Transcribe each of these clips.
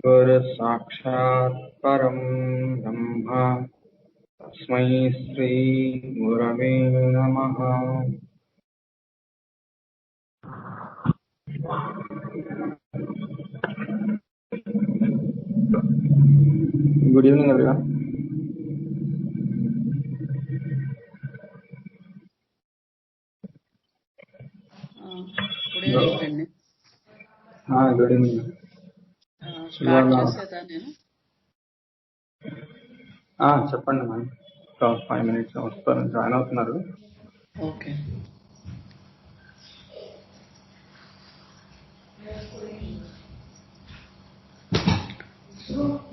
गुरुसाक्षात् परं ब्रह्म तस्मै श्री गुरवे नमः। Good evening, everyone. Good evening అండి. Good evening. స్టార్ట్ చేసేదా నేను? చెప్పండి మ్యామ్. 5 minutes వస్తారు, జాయిన్ అవుతున్నారు. ఓకే.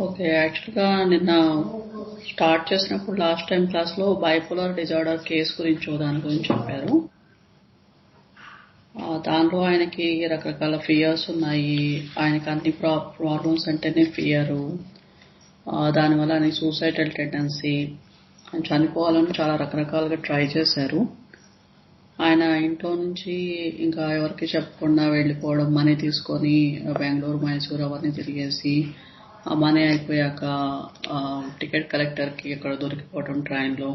ఓకే, యాక్చువల్గా నిన్న స్టార్ట్ చేసినప్పుడు లాస్ట్ టైం క్లాస్లో బైపోలార్ డిజార్డర్ కేసు గురించి దాని గురించి చెప్పారు. దానిలో ఆయనకి రకరకాల ఫియర్స్ ఉన్నాయి. ఆయనకి అన్ని ప్రాబ్లమ్స్ అంటేనే ఫియరు, దానివల్ల ఆయనకి సూసైడల్ టెండెన్సీ, ఆయన చనిపోవాలని చాలా రకరకాలుగా ట్రై చేశారు. ఆయన ఇంట్లో నుంచి ఇంకా ఎవరికి చెప్పకుండా వెళ్ళిపోవడం, మనీ తీసుకొని బెంగళూరు, మైసూరు అవన్నీ తిరిగేసి ఆ మనీ అయిపోయాక టికెట్ కలెక్టర్కి ఎక్కడ దొరికిపోవడం ట్రైన్లో.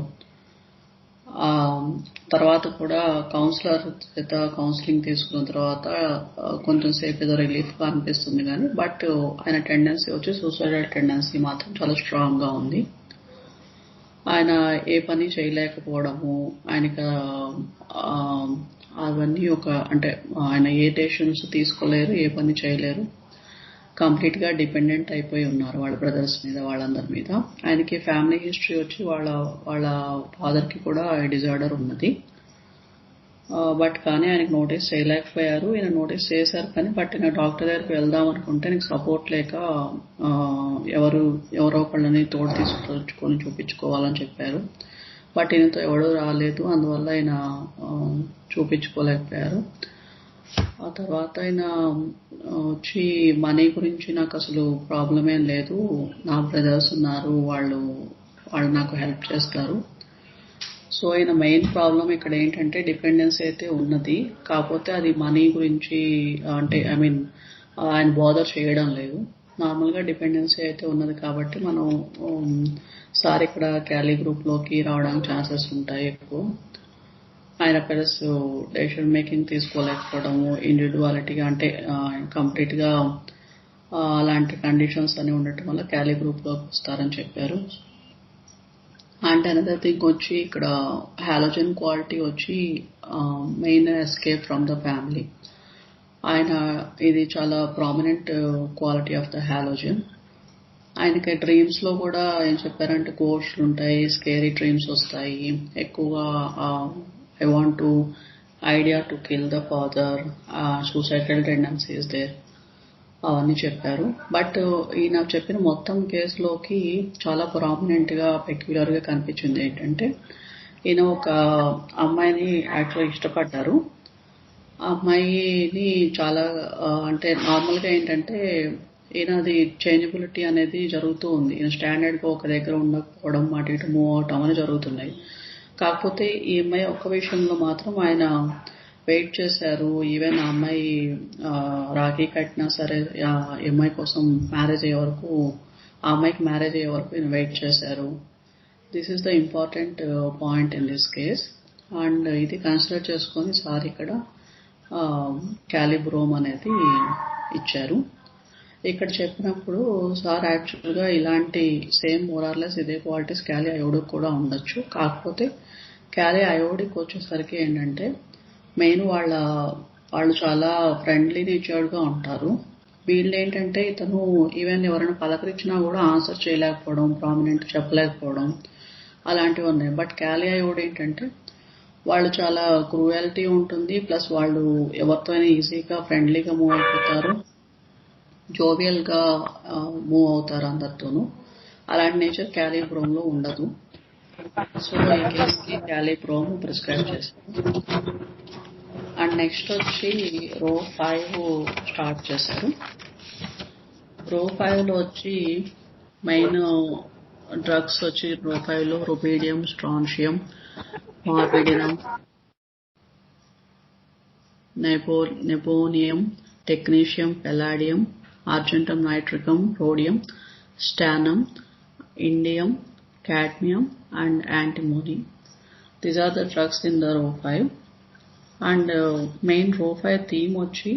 తర్వాత కూడా కౌన్సిలర్ చేత కౌన్సిలింగ్ తీసుకున్న తర్వాత కొంచెం సేపు ఏదో రిలీఫ్గా అనిపిస్తుంది కానీ బట్ ఆయన టెండెన్సీ వచ్చి సూసైడల్ టెండెన్సీ మాత్రం చాలా స్ట్రాంగ్గా ఉంది. ఆయన ఏ పని చేయలేకపోవడము, ఆయనకి అవన్నీ అంటే ఆయన ఏ డెసిషన్స్ తీసుకోలేరు, ఏ పని చేయలేరు, కంప్లీట్గా డిపెండెంట్ అయిపోయి ఉన్నారు వాళ్ళ బ్రదర్స్ మీద, వాళ్ళందరి మీద. ఆయనకి ఫ్యామిలీ హిస్టరీ వచ్చి వాళ్ళ ఫాదర్కి కూడా డిజార్డర్ ఉన్నది. బట్ కానీ ఆయనకు నోటీస్ చేయలేకపోయారు. ఈయన నోటీస్ చేశారు కానీ బట్ ఈయన డాక్టర్ దగ్గరికి వెళ్దాం అనుకుంటే ఆయనకు సపోర్ట్ లేక ఎవరో ఒకళ్ళని తోడు తీసుకొచ్చుకొని చూపించుకోవాలని చెప్పారు. బట్ ఈయనతో ఎవడూ రాలేదు, అందువల్ల ఆయన చూపించుకోలేకపోయారు. ఆ తర్వాత ఆయన వచ్చి మనీ గురించి నాకు అసలు ప్రాబ్లం ఏం లేదు, నా బ్రదర్స్ ఉన్నారు, వాళ్ళు నాకు హెల్ప్ చేస్తారు. సో ఆయన మెయిన్ ప్రాబ్లం ఇక్కడ ఏంటంటే డిపెండెన్సీ అయితే ఉన్నది, కాకపోతే అది మనీ గురించి అంటే ఆయన బోదర్ చేయడం లేదు. నార్మల్గా డిపెండెన్సీ అయితే ఉన్నది కాబట్టి మనం సార్ ఇక్కడ క్యాలీ గ్రూప్లోకి రావడానికి ఛాన్సెస్ ఉంటాయి ఎక్కువ. ఆయన ప్లస్ డెసిషన్ మేకింగ్ తీసుకోలేకపోవడము, ఇండివిజువాలిటీగా అంటే కంప్లీట్గా అలాంటి కండిషన్స్ అని ఉండటం వల్ల క్యాలీ గ్రూప్లోకి వస్తారని చెప్పారు. అండ్ అనదర్ థింగ్ వచ్చి ఇక్కడ హాలోజన్ క్వాలిటీ వచ్చి main escape from the family. ఆయన ఇది చాలా prominent quality of the halogen. ఆయనకి డ్రీమ్స్లో కూడా ఏం చెప్పారంటే గోస్ట్లు ఉంటాయి, స్కేరీ డ్రీమ్స్ వస్తాయి ఎక్కువగా. I want to idea to kill the father, suicidal tendencies there, అవన్నీ చెప్పారు. బట్ ఈయన చెప్పిన మొత్తం కేసులోకి చాలా ప్రామినెంట్గా పెక్యులర్గా కనిపించింది ఏంటంటే ఈయన ఒక అమ్మాయిని యాక్చువల్గా ఇష్టపడ్డారు. ఆ అమ్మాయిని చాలా అంటే నార్మల్గా ఏంటంటే ఈయనది చేంజబిలిటీ అనేది జరుగుతూ ఉంది. ఈయన స్టాండర్డ్గా ఒక దగ్గర ఉండకపోవడం, అటు ఇటు మూవ్ అవటం అని జరుగుతున్నాయి. కాకపోతే ఈ అమ్మాయి ఒక్క విషయంలో మాత్రం ఆయన వెయిట్ చేశారు. ఈవెన్ ఆ అమ్మాయి రాఖీ కట్టినా సరే ఆ అమ్మాయి కోసం మ్యారేజ్ అయ్యే వరకు, ఆ అమ్మాయికి మ్యారేజ్ అయ్యే వరకు ఈయన వెయిట్ చేశారు. This is the important point in this case. And ఇది కన్సిడర్ చేసుకొని సార్ ఇక్కడ క్యాలిబ్రోమ్ అనేది ఇచ్చారు. ఇక్కడ చెప్పినప్పుడు సార్ యాక్చువల్గా ఇలాంటి సేమ్ మోరార్లెస్ ఇదే క్వాలిటీస్ క్యాలీ అయోడిక్ కూడా ఉండొచ్చు. కాకపోతే క్యాలీ అయోడిక్ వచ్చేసరికి ఏంటంటే మెయిన్ వాళ్ళు చాలా ఫ్రెండ్లీ నేచర్డ్గా ఉంటారు. వీళ్ళు ఏంటంటే ఇతను ఈవెన్ ఎవరైనా పలకరించినా కూడా ఆన్సర్ చేయలేకపోవడం, ప్రామినెంట్ చెప్పలేకపోవడం అలాంటివి ఉన్నాయి. బట్ క్యాలీ అయోడ్ ఏంటంటే వాళ్ళు చాలా క్రూయాలిటీ ఉంటుంది, ప్లస్ వాళ్ళు ఎవరితో అయినా ఈజీగా ఫ్రెండ్లీగా మూవ్ అయిపోతారు, జోవియల్గా మూవ్ అవుతారు అందరితోనూ. అలాంటి నేచర్ క్యాలిబ్రోమ్లో ఉండదు. సో ఈ కేసుకి క్యాలిబ్రోమ్ ప్రిస్క్రైబ్ చేశారు. అండ్ నెక్స్ట్ వచ్చి రో 5 స్టార్ట్ చేశారు. రో 5లో వచ్చి మెయిన్ డ్రగ్స్ వచ్చి రో 5లో రుబీడియం, స్ట్రాన్షియం, మార్బిడినం, నెపోనియం, technetium, palladium, argentum nitricum, rhodium, stannum, indium, cadmium and antimony. These are the drugs in the row 5. And main row 5 theme వచ్చి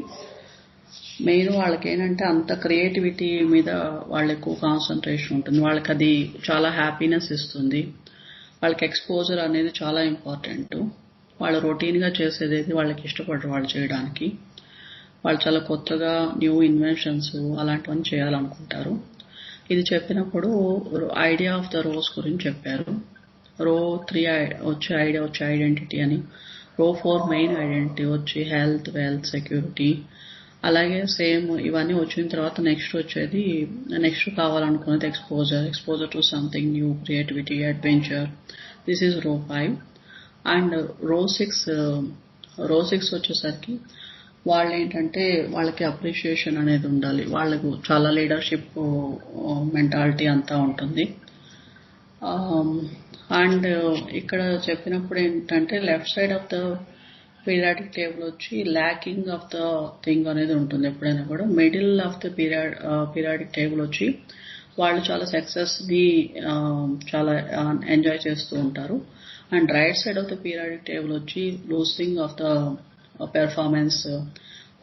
మెయిన్ వాళ్ళకి ఏంటంటే అంత క్రియేటివిటీ మీద వాళ్ళ ఎక్కువ కాన్సన్ట్రేషన్ ఉంటుంది. వాళ్ళకి అది చాలా హ్యాపీనెస్ ఇస్తుంది. వాళ్ళకి ఎక్స్పోజర్ అనేది చాలా ఇంపార్టెంట్. వాళ్ళు రొటీన్గా చేసేది వాళ్ళకి ఇష్టపడరు వాళ్ళు చేయడానికి. వాళ్ళు చాలా కొత్తగా న్యూ ఇన్వెన్షన్స్ అలాంటివన్నీ చేయాలనుకుంటారు. ఇది చెప్పినప్పుడు ఐడియా ఆఫ్ ద రోస్ గురించి చెప్పారు. రో 3 వచ్చే ఐడియా వచ్చే ఐడెంటిటీ అని, రో 4 మెయిన్ ఐడెంటిటీ వచ్చి హెల్త్, వెల్త్, సెక్యూరిటీ. అలాగే సేమ్ ఇవన్నీ వచ్చిన తర్వాత నెక్స్ట్ కావాలనుకున్నది exposure to something new, creativity, adventure. This is row 5. And రో 6 వచ్చేసరికి వాళ్ళు ఏంటంటే వాళ్ళకి అప్రిషియేషన్ అనేది ఉండాలి. వాళ్ళకు చాలా లీడర్షిప్ మెంటాలిటీ అంతా ఉంటుంది. అండ్ ఇక్కడ చెప్పినప్పుడు ఏంటంటే left side of the periodic table వచ్చి ల్యాకింగ్ ఆఫ్ ద థింగ్ అనేది ఉంటుంది ఎప్పుడైనా కూడా. Middle of the periodic table వచ్చి వాళ్ళు చాలా సక్సెస్ని చాలా ఎంజాయ్ చేస్తూ ఉంటారు. And right side of the periodic table వచ్చి లూసింగ్ ఆఫ్ ద పెర్ఫార్మెన్స్.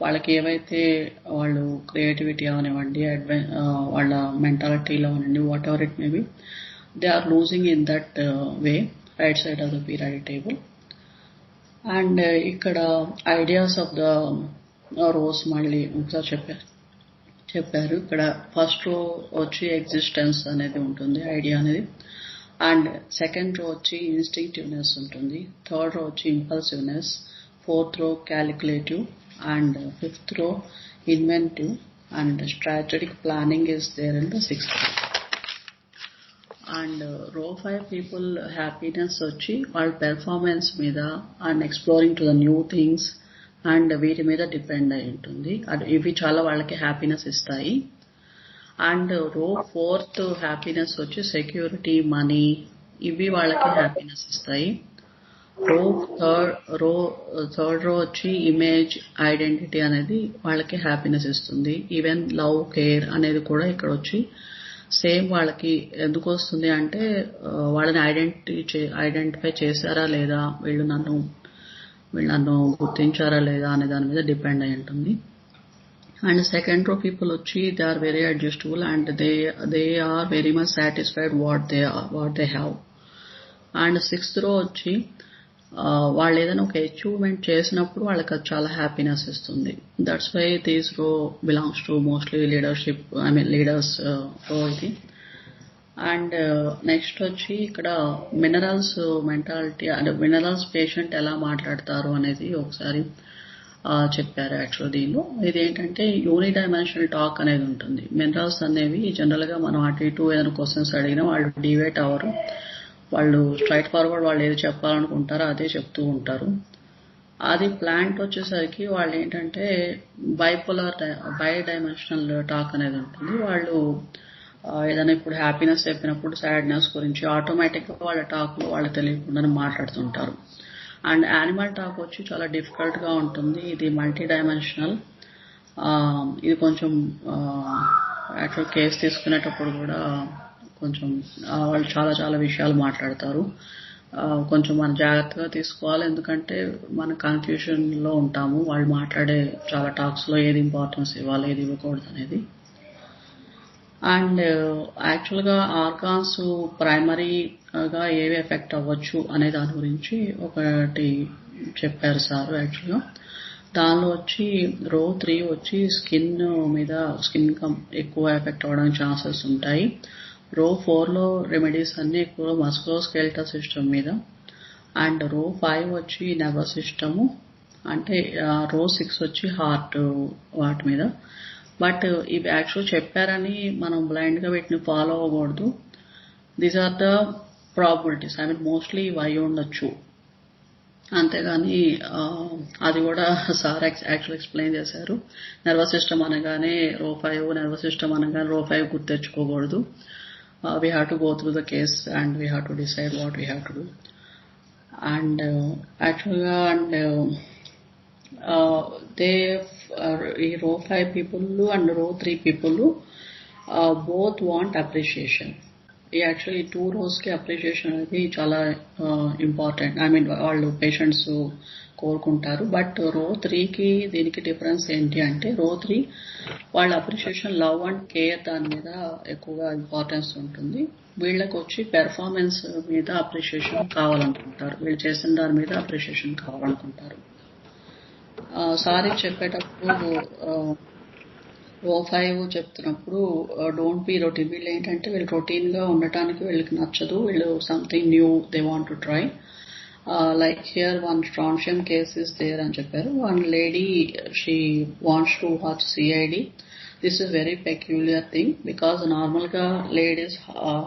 వాళ్ళకి ఏవైతే వాళ్ళు క్రియేటివిటీ అవనివ్వండి, వాళ్ళ మెంటాలిటీలో అవనండి, whatever it may be, they are losing in that way, right side of the periodic table. And ఇక్కడ ఐడియాస్ ఆఫ్ ద రోస్ మళ్ళీ ఒకసారి చెప్పారు. ఇక్కడ ఫస్ట్ రో వచ్చి ఎగ్జిస్టెన్స్ అనేది ఉంటుంది, ఐడియా అనేది. అండ్ సెకండ్ రో వచ్చి ఇన్స్టింక్టివ్నెస్ ఉంటుంది. థర్డ్ రో వచ్చి impulsiveness. Fourth row calculative. And fifth row inventive. And strategic planning is there in the sixth row. And row 5 people happiness వచ్చి వాళ్ళ పెర్ఫార్మెన్స్ మీద and exploring to the new things and వీటి మీద depend అయి ఉంటుంది. ఇవి చాలా వాళ్ళకి హ్యాపీనెస్ ఇస్తాయి. అండ్ రో 4th హ్యాపీనెస్ వచ్చి సెక్యూరిటీ, మనీ, ఇవి వాళ్ళకి హ్యాపీనెస్ ఇస్తాయి. థర్డ్ రో వచ్చి ఇమేజ్, ఐడెంటిటీ అనేది వాళ్ళకి హ్యాపీనెస్ ఇస్తుంది. ఈవెన్ లవ్, కేర్ అనేది కూడా ఇక్కడ వచ్చి సేమ్ వాళ్ళకి ఎందుకు వస్తుంది అంటే వాళ్ళని ఐడెంటిఫై చేశారా లేదా, వీళ్ళు నన్ను గుర్తించారా లేదా అనే దాని మీద డిపెండ్ అయి ఉంటుంది. అండ్ సెకండ్ రో పీపుల్ వచ్చి they are very adjustable and they are very much satisfied what they have. And sixth row వచ్చి వాళ్ళు ఏదైనా ఒక అచీవ్మెంట్ చేసినప్పుడు వాళ్ళకి అది చాలా హ్యాపీనెస్ ఇస్తుంది. దట్స్ వై దీస్ రో belongs to mostly leadership, leaders రో ఇది. అండ్ నెక్స్ట్ వచ్చి ఇక్కడ మినరల్స్ మెంటాలిటీ, అంటే మినరల్స్ పేషెంట్ ఎలా మాట్లాడతారు అనేది ఒకసారి చెప్పారు. యాక్చువల్ దీనిలో ఇదేంటంటే యూనిడైమెన్షనల్ టాక్ అనేది ఉంటుంది. మినరల్స్ అనేవి జనరల్గా మనం అటు ఇటు ఏదైనా క్వశ్చన్స్ అడిగినా వాళ్ళు డివేట్ అవ్వరు. వాళ్ళు స్ట్రైట్ ఫార్వర్డ్ వాళ్ళు ఏది చెప్పాలనుకుంటారో అదే చెప్తూ ఉంటారు. అది ప్లాంట్ వచ్చేసరికి వాళ్ళు ఏంటంటే బై డైమెన్షనల్ టాక్ అనేది ఉంటుంది. వాళ్ళు ఏదైనా ఇప్పుడు హ్యాపీనెస్ చెప్పినప్పుడు సాడ్నెస్ గురించి ఆటోమేటిక్గా వాళ్ళ టాక్లో వాళ్ళకి తెలియకుండానే మాట్లాడుతుంటారు. అండ్ యానిమల్ టాక్ వచ్చి చాలా డిఫికల్ట్గా ఉంటుంది. ఇది మల్టీ డైమెన్షనల్. ఇది కొంచెం యాక్చువల్ కేసు తీసుకునేటప్పుడు కూడా కొంచెం వాళ్ళు చాలా విషయాలు మాట్లాడతారు. కొంచెం మనం జాగ్రత్తగా తీసుకోవాలి, ఎందుకంటే మన కన్ఫ్యూషన్లో ఉంటాము. వాళ్ళు మాట్లాడే చాలా టాక్స్లో ఏది ఇంపార్టెన్స్ ఇవ్వాలి, ఏది ఇవ్వకూడదు అనేది. అండ్ యాక్చువల్గా ఆర్గాన్స్ ప్రైమరీగా ఏవి ఎఫెక్ట్ అవ్వచ్చు అనే దాని గురించి ఒకటి చెప్పారు సార్. యాక్చువల్గా దానిలో వచ్చి రో 3 వచ్చి స్కిన్ ఎక్కువ ఎఫెక్ట్ అవ్వడానికి ఛాన్సెస్ ఉంటాయి. రో 4లో రెమెడీస్ అన్ని ఎక్కువ మస్కులోస్కెలిటల్ సిస్టమ్ మీద. అండ్ రో 5 వచ్చి నర్వస్ సిస్టము, అంటే రో 6 వచ్చి హార్ట్ వాటి మీద. బట్ ఇవి యాక్చువల్ చెప్పారని మనం బ్లైండ్గా వీటిని ఫాలో అవ్వకూడదు. These are the probabilities, mostly ఇవి అయి ఉండొచ్చు. అంతేగాని అది కూడా సార్ యాక్చువల్ ఎక్స్ప్లెయిన్ చేశారు. నర్వస్ సిస్టమ్ అనగానే రో 5, నర్వస్ సిస్టమ్ అనగానే రో 5 గుర్తెచ్చుకోకూడదు. We have to go through the case and we have to decide what we have to do. And actually they ఈ రో 5 పీపుల్ అండ్ రో 3 people both want appreciation. Actually 2 rows కి appreciation అనేది చాలా important. వాళ్ళు patients కోరుకుంటారు. But రో 3కి దీనికి డిఫరెన్స్ ఏంటి అంటే, రో 3 వాళ్ళ అప్రిషియేషన్ లవ్ అండ్ కేర్ దాని మీద ఎక్కువగా ఇంపార్టెన్స్ ఉంటుంది. వీళ్ళకి వచ్చి పెర్ఫార్మెన్స్ మీద అప్రిషియేషన్ కావాలనుకుంటారు, వీళ్ళు చేసిన దాని మీద అప్రిషియేషన్ కావాలనుకుంటారు. సారీ చెప్పేటప్పుడు రో 5 చెప్తున్నప్పుడు డోంట్ బీ రొటీన్. వీళ్ళు ఏంటంటే వీళ్ళు రొటీన్ గా ఉండటానికి వీళ్ళకి నచ్చదు, వీళ్ళు something new they want to try. Like here one Strontium case is there అని చెప్పారు. One lady she wants to watch CID. This is very peculiar thing because normal గా లేడీస్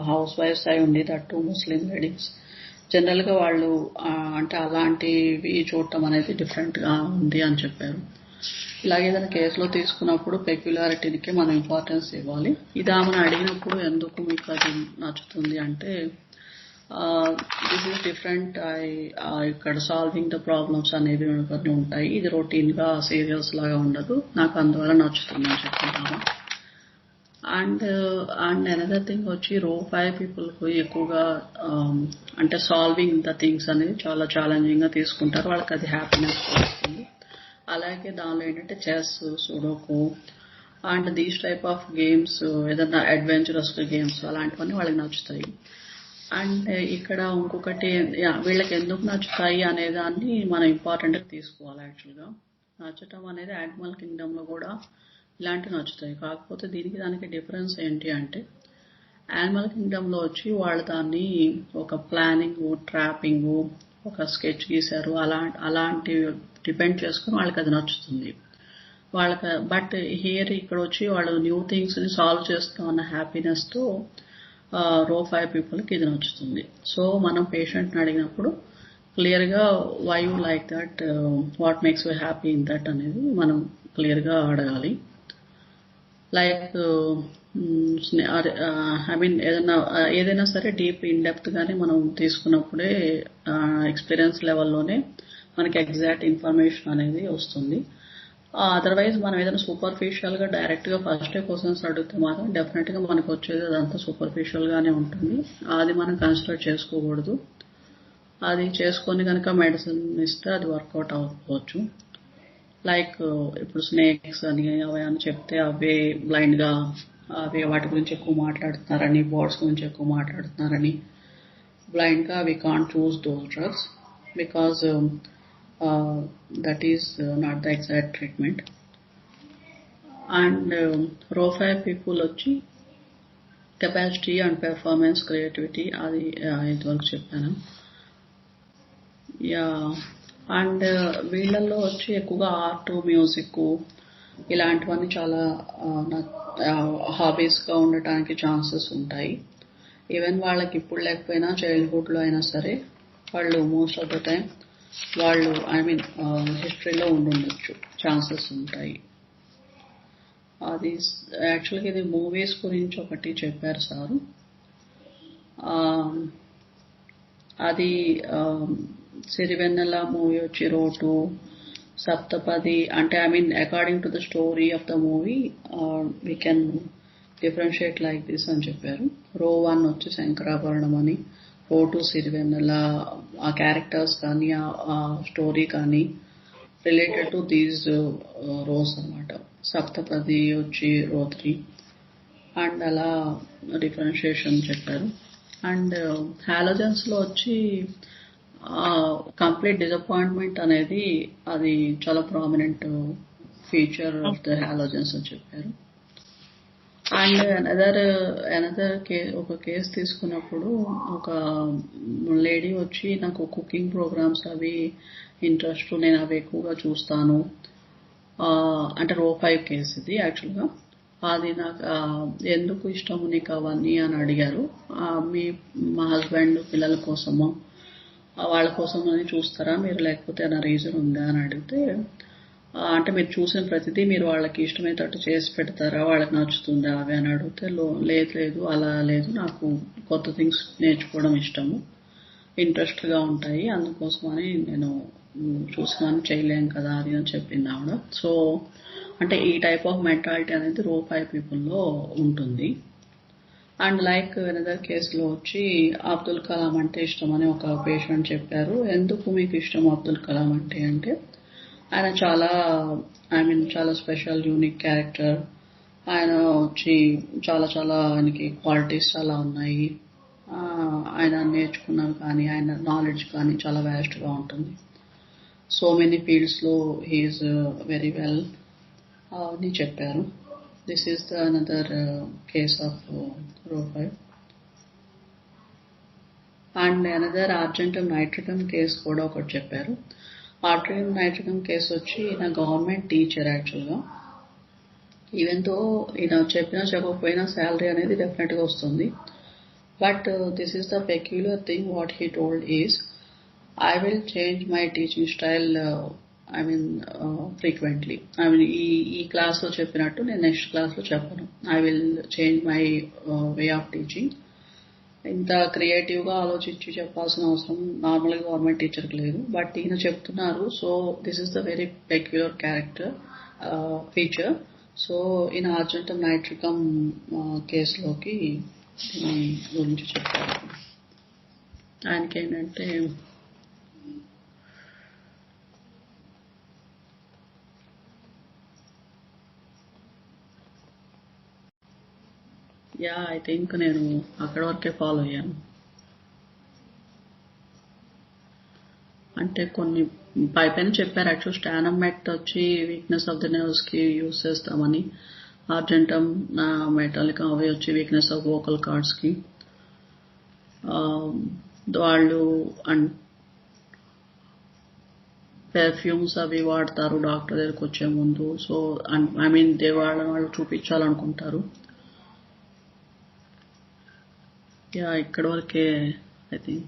హౌస్ వైఫ్స్ అయి ఉండి, that to Muslim ladies general గా వాళ్ళు అంటే అలాంటివి చూడటం అనేది డిఫరెంట్ గా ఉంది అని చెప్పారు. ఇలాగే ఏదైనా కేసులో తీసుకున్నప్పుడు పెక్యులారిటీకి మనం ఇంపార్టెన్స్ ఇవ్వాలి. ఇది ఆమెను అడిగినప్పుడు ఎందుకు మీకు అది నచ్చుతుంది అంటే, దిస్ ఈస్ డిఫరెంట్, ఇక్కడ సాల్వింగ్ ద ప్రాబ్లమ్స్ అనేవి కొన్ని ఉంటాయి, ఇది రొటీన్ గా సీరియల్స్ లాగా ఉండదు, నాకు అందువల్ల నచ్చుతుంది అని చెప్తున్నాను. అండ్ అనదర్ థింగ్ వచ్చి రో 5 పీపుల్ కు ఎక్కువగా అంటే సాల్వింగ్ ద థింగ్స్ అనేది చాలా ఛాలెంజింగ్ గా తీసుకుంటారు, వాళ్ళకి అది హ్యాపీనెస్ వస్తుంది. అలాగే దానిలో ఏంటంటే chess, sudoku and these type of games, ఏదైనా అడ్వెంచరస్ గేమ్స్ అలాంటివన్నీ వాళ్ళకి నచ్చుతాయి. అండ్ ఇక్కడ ఇంకొకటి వీళ్ళకి ఎందుకు నచ్చుతాయి అనే దాన్ని మనం ఇంపార్టెంట్గా తీసుకోవాలి. యాక్చువల్గా నచ్చటం అనేది యానిమల్ కింగ్డమ్లో కూడా ఇలాంటివి నచ్చుతాయి. కాకపోతే దీనికి దానికి డిఫరెన్స్ ఏంటి అంటే, యానిమల్ కింగ్డమ్లో వచ్చి వాళ్ళు దాన్ని ఒక ప్లానింగ్, ట్రాపింగ్, ఒక స్కెచ్ గీశారు, అలాంటివి డిపెండ్ చేసుకుని వాళ్ళకి అది నచ్చుతుంది వాళ్ళకి. బట్ హియర్ ఇక్కడ వచ్చి వాళ్ళు న్యూ థింగ్స్ ని సాల్వ్ చేస్తాం అన్న హ్యాపీనెస్ తో రో 5 పీపుల్కి ఇది నచ్చుతుంది. సో మనం పేషెంట్ని అడిగినప్పుడు క్లియర్ గా why you like that, what makes you happy in that అనేది మనం క్లియర్ గా అడగాలి. లైక్ ఏదైనా సరే డీప్ ఇన్ డెప్త్ గానే మనం తీసుకున్నప్పుడే ఎక్స్పీరియన్స్ లెవెల్లోనే మనకి ఎగ్జాక్ట్ ఇన్ఫర్మేషన్ అనేది వస్తుంది. అదర్వైజ్ మనం ఏదైనా సూపర్ఫిషియల్ గా డైరెక్ట్ గా ఫస్ట్ క్వశ్చన్స్ అడిగితే మాత్రం డెఫినెట్ గా మనకు వచ్చేది అదంతా సూపర్ఫిషియల్ గానే ఉంటుంది. అది మనం కన్సిడర్ చేసుకోకూడదు. అది చేసుకొని కనుక మెడిసిన్ ఇస్తే అది వర్కౌట్ అవ్వచ్చు. లైక్ ఇప్పుడు స్నేక్స్ అని అవి అని చెప్తే అవే బ్లైండ్ గా అవి వాటి గురించి ఎక్కువ మాట్లాడుతున్నారని, బోర్డ్స్ గురించి ఎక్కువ మాట్లాడుతున్నారని బ్లైండ్ గా we can't choose those drugs because that is not the exact treatment. And రో 5 people వచ్చి కెపాసిటీ అండ్ పెర్ఫార్మెన్స్, క్రియేటివిటీ అది ఇంతవరకు చెప్పాను. అండ్ వీళ్ళల్లో వచ్చి ఎక్కువగా ఆర్ట్, మ్యూజిక్ ఇలాంటివన్నీ చాలా హాబీస్ గా ఉండటానికి ఛాన్సెస్ ఉంటాయి. ఈవెన్ వాళ్ళకి ఇప్పుడు లేకపోయినా చైల్డ్హుడ్ లో అయినా సరే వాళ్ళు మోస్ట్ ఆఫ్ ద టైం వాళ్ళు హిస్టరీలో ఉండొచ్చు, ఛాన్సెస్ ఉంటాయి. అది యాక్చువల్గా ఇది మూవీస్ గురించి ఒకటి చెప్పారు సారు. అది సిరివెన్నెల మూవీ వచ్చి రో 2, సప్తపది అంటే according to the story of the movie we can differentiate like this అని చెప్పారు. రో 1 వచ్చి శంకరాభరణం అని, రో 2 సిరివెన్నెల, ఆ క్యారెక్టర్స్ కానీ ఆ స్టోరీ కానీ రిలేటెడ్ టు దీస్ రోస్ అనమాట. సప్తపది వచ్చి రో 3 అండ్ అలా డిఫరెన్షియేషన్ చెప్పారు. అండ్ హాలోజన్స్ లో వచ్చి కంప్లీట్ డిసప్పాయింట్మెంట్ అనేది అది చాలా prominent feature of the halogens అని చెప్పారు. అండ్ ఒక కేసు తీసుకున్నప్పుడు ఒక లేడీ వచ్చి నాకు కుకింగ్ ప్రోగ్రామ్స్ అవి ఇంట్రెస్ట్, నేను అవి ఎక్కువగా చూస్తాను అంటే రో 5 కేసు ఇది. యాక్చువల్గా అది నాకు ఎందుకు ఇష్టము నీకు అవన్నీ అని అడిగారు. మా హస్బెండ్ పిల్లల కోసమో వాళ్ళ కోసం అని చూస్తారా మీరు, లేకపోతే ఏమైనా రీజన్ ఉందా అని అడిగితే, అంటే మీరు చూసిన ప్రతిదీ మీరు వాళ్ళకి ఇష్టమైనట్టు చేసి పెడతారా, వాళ్ళకి నచ్చుతుందా అవి అని అడిగితే, లేదు అలా లేదు, నాకు కొత్త థింగ్స్ నేర్చుకోవడం ఇష్టము, ఇంట్రెస్ట్ గా ఉంటాయి, అందుకోసమని నేను చూసినాను చేయలేం కదా అని చెప్పింది ఆవిడ. సో అంటే ఈ టైప్ ఆఫ్ మెంటాలిటీ అనేది రో 5 పీపుల్లో ఉంటుంది. అండ్ లైక్ అనదర్ కేసులో వచ్చి అబ్దుల్ కలాం అంటే ఇష్టం అని ఒక పేషెంట్ చెప్పారు. ఎందుకు మీకు ఇష్టం అబ్దుల్ కలాం అంటే ఆయన చాలా చాలా స్పెషల్ యూనిక్ క్యారెక్టర్, ఆయన వచ్చి చాలా ఆయనకి క్వాలిటీస్ చాలా ఉన్నాయి, ఆయన నేర్చుకున్నవి కానీ ఆయన నాలెడ్జ్ కానీ చాలా వ్యాస్ట్గా ఉంటుంది, సో మెనీ ఫీల్డ్స్లో హీఈస్ వెరీ వెల్ అని చెప్పారు. This is the another case of row 5. And another argentum nitricum case కూడా ఒకటి చెప్పారు. ఆర్జెంటమ్ నైట్రికమ్ కేసు వచ్చి ఈయన గవర్నమెంట్ టీచర్ యాక్చువల్గా. ఈవెన్ తో ఈయన చెప్పినా చెప్పకపోయినా శాలరీ అనేది డెఫినెట్గా వస్తుంది. But this is the peculiar thing what he told is, I will change my teaching style frequently. ఈ క్లాస్లో చెప్పినట్టు నేను నెక్స్ట్ క్లాస్లో చెప్పను. I will change my way of teaching. ఇంత క్రియేటివ్గా ఆలోచించి చెప్పాల్సిన అవసరం నార్మల్గా గవర్నమెంట్ టీచర్కి లేదు, బట్ ఈయన చెప్తున్నారు. So this is the very peculiar character feature. So ఈయన ఆర్జెంటమ్ నైట్రికమ్ కేసులోకి దీని గురించి చెప్పారు. ఆయనకేంటంటే ఐ థింక్ నేను అక్కడ వరకే ఫాలో అయ్యాను. అంటే కొన్ని పైపైన చెప్పారు. యాక్చువల్ స్టానమ్ మెట్ వచ్చి వీక్నెస్ ఆఫ్ ద నర్వ్స్కి యూజ్ చేస్తామని, ఆర్జెంటమ్ మెటాలిక్ అవి వచ్చి వీక్నెస్ ఆఫ్ వోకల్ కార్డ్స్కి. వాళ్ళు పెర్ఫ్యూమ్స్ అవి వాడతారు డాక్టర్ దగ్గరికి వచ్చే ముందు. సో వాళ్ళు చూపించాలనుకుంటారు. ఇక్కడ వరకే I think.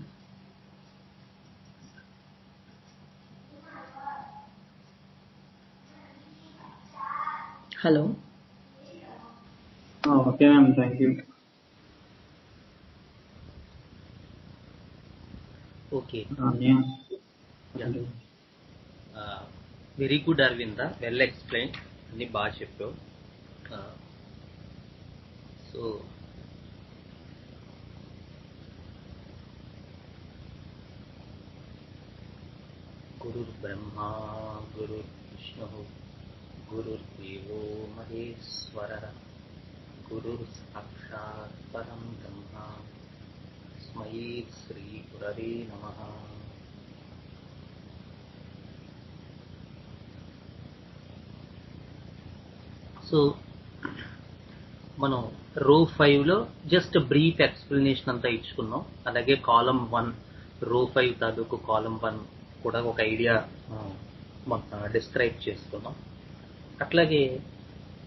Hello. Okay ma'am, thank you. Okay. Very good, Arvinda. Well explained. Ani baga cheppavu. So Guru Brahma, Guru Vishnu, Guru Devo Maheshwara, Guru Sakshat Param Brahma, Tasmai Shri Gurave Namaha. So మనం రో 5లో just brief explanation అంతా ఇచ్చుకున్నాం. అలాగే column 1 రో 5 తాలూకు column 1 కూడా ఒక idea మొత్తం describe చేసుకున్నాం. అట్లాగే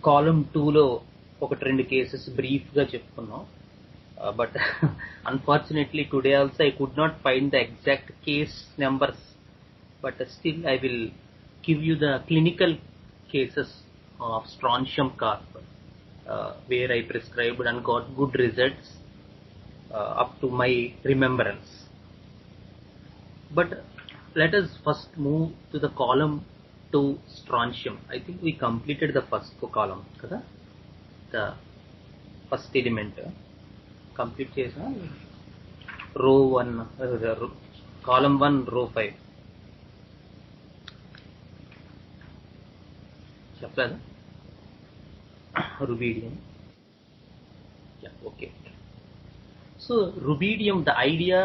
కాలమ్ 2లో 1-2 కేసెస్ బ్రీఫ్గా చెప్పుకున్నాం. But unfortunately today also I could not find the exact case numbers, but still I will give you the clinical cases of Strontium carp, where I prescribed and got good results up to my remembrance. But let us first move to the column 2 Strontium. I think we completed the first column, kada? The first element complete chesa. Row 1 column 1 row 5 చెప్పలేదా? Rubidium. Okay. So Rubidium, the idea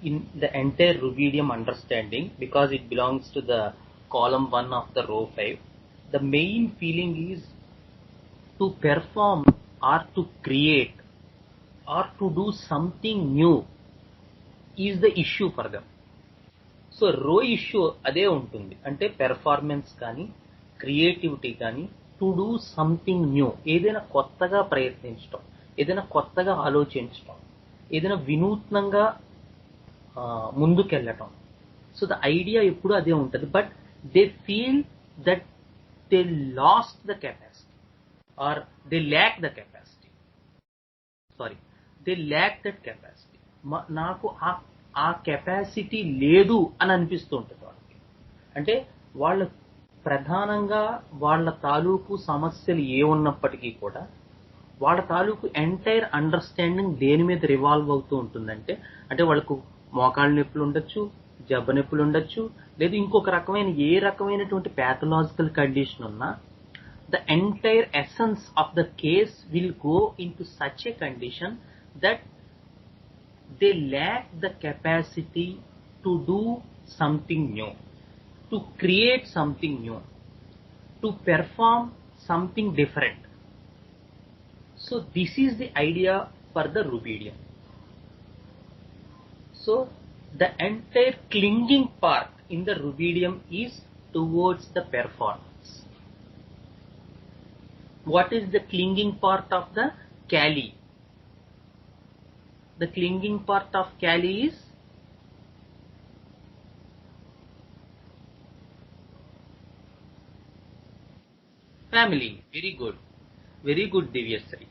in the entire Rubidium understanding, because it belongs to the column 1 of the row 5, the main feeling is to perform or to create or to do something new is the issue for them. So row issue అదే ఉంటుంది. అంటే performance కానీ creativity కానీ, to do something new, ఏదైనా కొత్తగా ప్రయత్నించడం, ఏదైనా కొత్తగా ఆలోచించడం, ఏదైనా వినూత్నంగా ముందుకెళ్ళటం. సో ద ఐడియా ఎప్పుడు అదే ఉంటుంది. But they feel that they last the capacity or they lakh the capacity. They lakh that capacity. నాకు ఆ కెపాసిటీ లేదు అని అనిపిస్తూ ఉంటుంది వాళ్ళకి. అంటే వాళ్ళు ప్రధానంగా వాళ్ళ తాలూకు సమస్యలు ఏ ఉన్నప్పటికీ కూడా వాళ్ళ తాలూకు ఎంటైర్ అండర్స్టాండింగ్ దేని మీద రివాల్వ్ అవుతూ ఉంటుందంటే, అంటే వాళ్ళకు మోకాళ్ళ నొప్పులు ఉండొచ్చు, జబ్బ నొప్పులు ఉండొచ్చు, లేదు ఇంకొక రకమైన ఏ రకమైనటువంటి ప్యాథలాజికల్ కండిషన్ ఉన్నా the entire essence of the case will go into such a condition that they lack the capacity to do something new, to create something new, to perform something different. So this is the idea for the Rubidium. So the entire clinging part in the Rubidium is towards the performance. What is the clinging part of the Kali? The clinging part of Kali is family. Very good. Very good, Divyasri.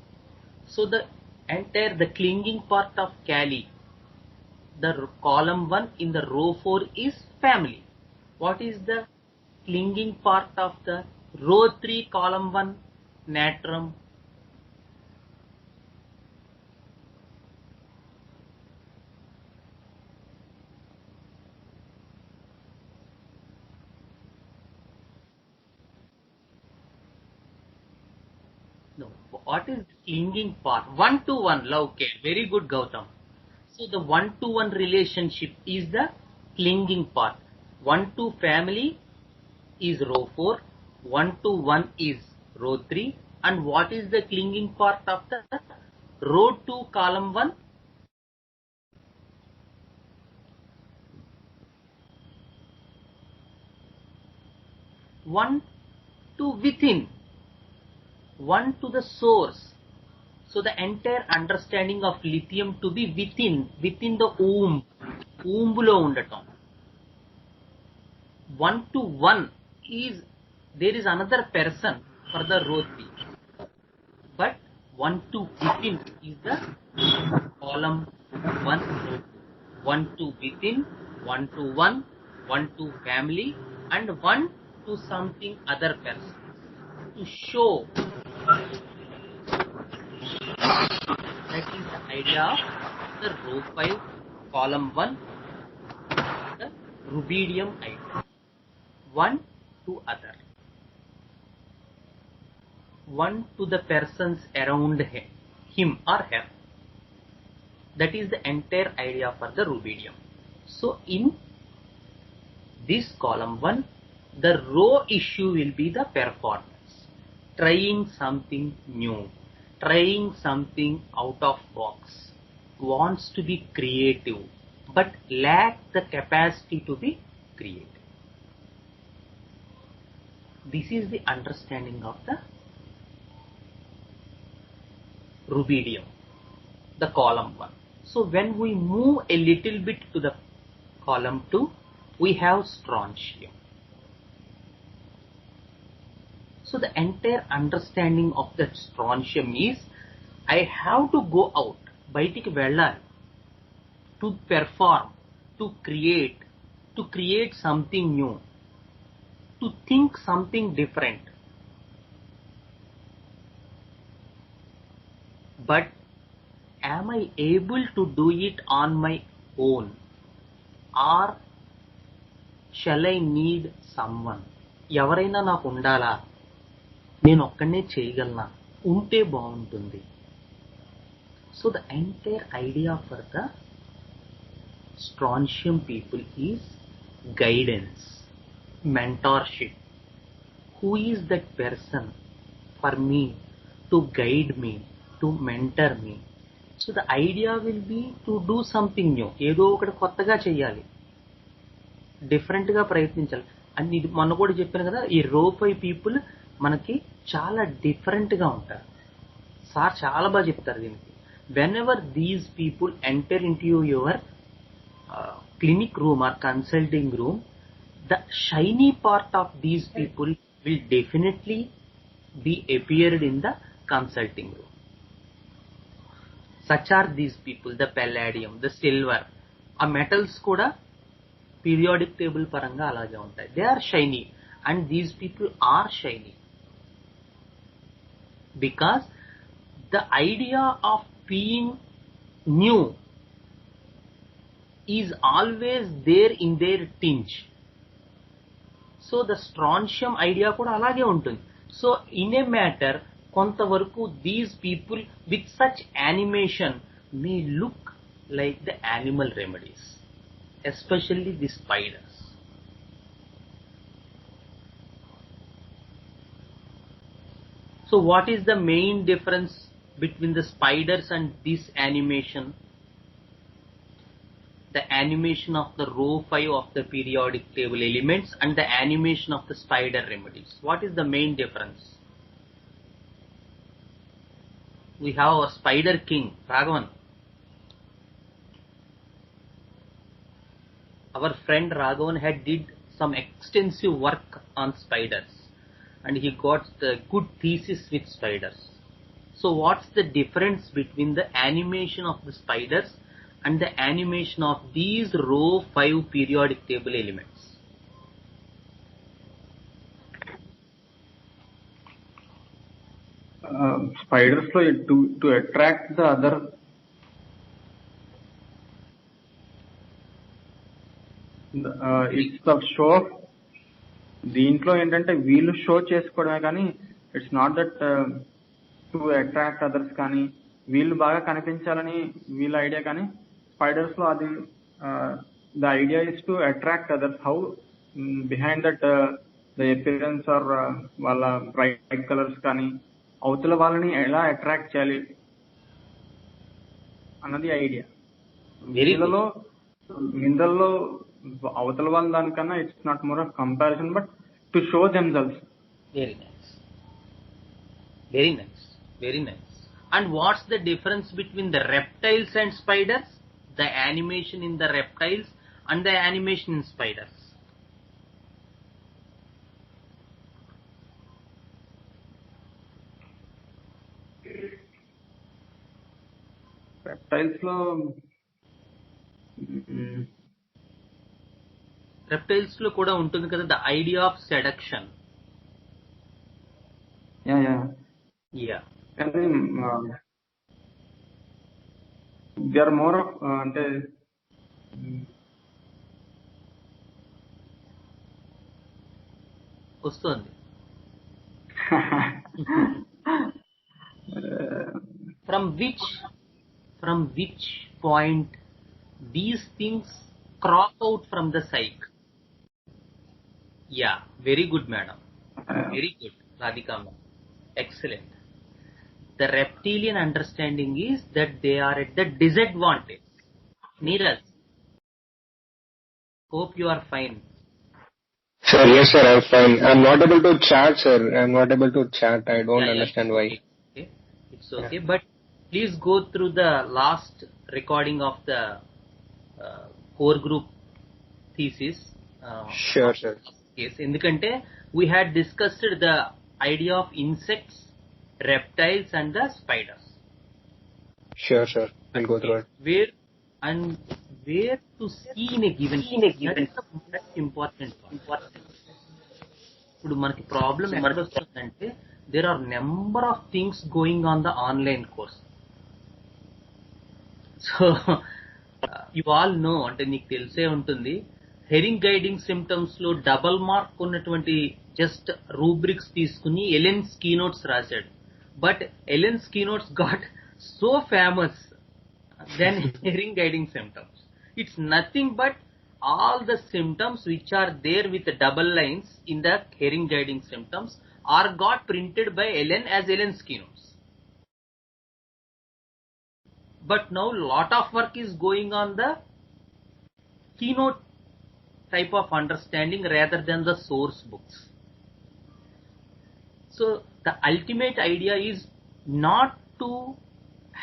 So the clinging part of Kali, the column 1 in the row 4 is family. What is the clinging part of the row 3 column 1 natrum? No. What is the clinging part? 1 to 1. Okay. Very good, Gautam. So the 1 to 1 relationship is the clinging part. 1 to family is row 4. 1 to 1 is row 3. And what is the clinging part of the row 2 column 1? 1 to within. 1 to the source. So the entire understanding of lithium to be within the womb. Womb lo undatam. 1 to 1 is, there is another person for the row 3. But 1 to within is the column 1 row. 1 to within, 1 to 1, 1 to family, and 1 to something other person. To show that is the idea of the row 5, column 1, the Rubidium idea. 1 to other. 1 to the persons around him or her. That is the entire idea for the Rubidium. So in this column 1, the row issue will be the performance. Trying something new. Trying something out of box. Wants to be creative, but lacks the capacity to be creative. This is the understanding of the Rubidium, the column 1. So when we move a little bit to the column 2, we have Strontium. So the entire understanding of the Strontium is, I have to go out, బయటికి వెళ్ళాలి, to perform, to create something new, to think something different. But am I able to do it on my own, or shall I need someone? ఎవరైనా నాకు ఉండాలా, నేను ఒక్కనే చేయగలనా, ఉంటే బాగుంటుంది. So the entire idea for the Strontium people is guidance, mentorship. Who is that person for me to guide me, to mentor me? So the idea will be to do something new. ఏదో ఒకటి కొత్తగా చేయాలి, డిఫరెంట్గా ప్రయత్నించాలి. And ఇది మొన్న కూడా చెప్పాను కదా, ఈ రో 5 పీపుల్ మనకి చాలా డిఫరెంట్గా ఉంటారు. సార్ చాలా బాగా చెప్తారు దీనికి. Whenever these people enter into your clinic room or consulting room, the shiny part of these people will definitely be appeared in the consulting room. Such are these people, the palladium, the silver. ఆ metals కూడా periodic table పరంగా అలాగే ఉంటాయి. They are shiny and these people are shiny because the idea of being new is always there in their tinge. So the strontium idea కూడా అలాగే ఉంటుంది. So in a matter కొంతవరకు these people with such animation may look like the animal remedies, especially the spiders. So what is the main difference between the spiders and this animation? The animation of the row 5 of the periodic table elements and the animation of the spider remedies. What is the main difference? We have our spider king, Raghavan. Our friend Raghavan had did some extensive work on spiders and he got the good thesis with spiders. So what's the difference between the animation of the spiders and the animation of these row 5 periodic table elements? Spiders లో to attract the other it's the show off. దీంట్లో ఏంటంటే వీళ్ళు show చేసుకోవడమే కానీ it's not that to attract others కానీ వీళ్ళు బాగా కనిపించాలని వీళ్ళ ఐడియా. కానీ స్పైడర్స్ లో అది the idea is to attract others. How behind that the appearance are వాళ్ళ బ్రైట్ కలర్స్ కానీ అవతల వాళ్ళని ఎలా అట్రాక్ట్ చేయాలి అన్నది ఐడియా. వీళ్ళలో అవతల వాళ్ళ దానికన్నా it's not more of comparison but to show themselves. Very nice. Very nice. Very nice. And what's the difference between the reptiles and spiders? The animation in the reptiles and the animation in spiders. Reptiles లో reptiles లో కూడా ఉంటుంది కదా the idea of seduction. Yeah కానీ they are more of అంటే వస్తుంది. From which point these things crop out from the psyche? Yeah, very good, madam. Very good, Radhika ma'am. Excellent. The reptilian understanding is that they are at the disadvantage. Neeraj, hope you are fine. Sir, yes sir, I'm fine. I'm not able to chat, sir. I'm not able to chat. I don't understand why. Okay. It's okay, but please go through the last recording of the core group thesis. Sure, sir. Yes, ఎందుకంటే we had discussed the idea of insects, reptiles and the spiders. Sure, sir. I'll go through it. Where to see in a given that's important. ఇప్పుడు మనకి problem ఎక్కడ వస్తుందంటే there are number of things going on the online course. So you all know, అంటే నీకు తెలిసే ఉంటుంది, Hering guiding symptoms లో double mark ఉన్నటువంటి జస్ట్ రూబ్రిక్స్ తీసుకుని ఎలెన్స్ కీనోట్స్ రాశాడు. But Allen's keynotes got so famous then Hering guiding symptoms. It's nothing but all the symptoms which are there with double lines in the hearing guiding symptoms are got printed by Ellen as Ellen's keynotes. But now lot of work is going on the keynote type of understanding rather than the source books. So the ultimate idea is not to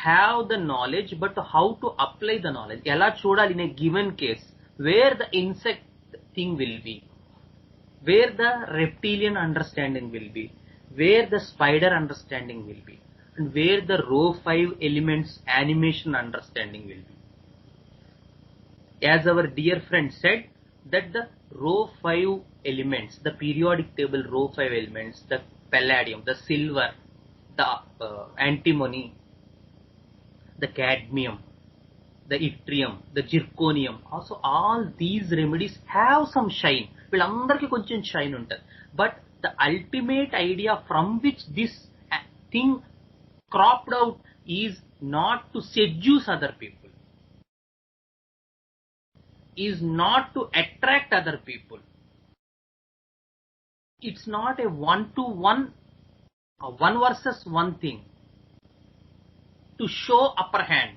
have the knowledge but how to apply the knowledge. Ela chodali in a given case where the insect thing will be, where the reptilian understanding will be, where the spider understanding will be, and where the row 5 elements animation understanding will be. As our dear friend said, that the row 5 elements, the periodic table row 5 elements, the palladium, the silver, the antimony, the cadmium, the yttrium, the zirconium, also all these remedies have some shine. వీళ్ళందరికీ కొంచెం shine ఉంటుంది. But the ultimate idea from which this thing cropped out is not to seduce other people, is not to attract other people. It's not a one-to-one, one versus one thing to show upper hand.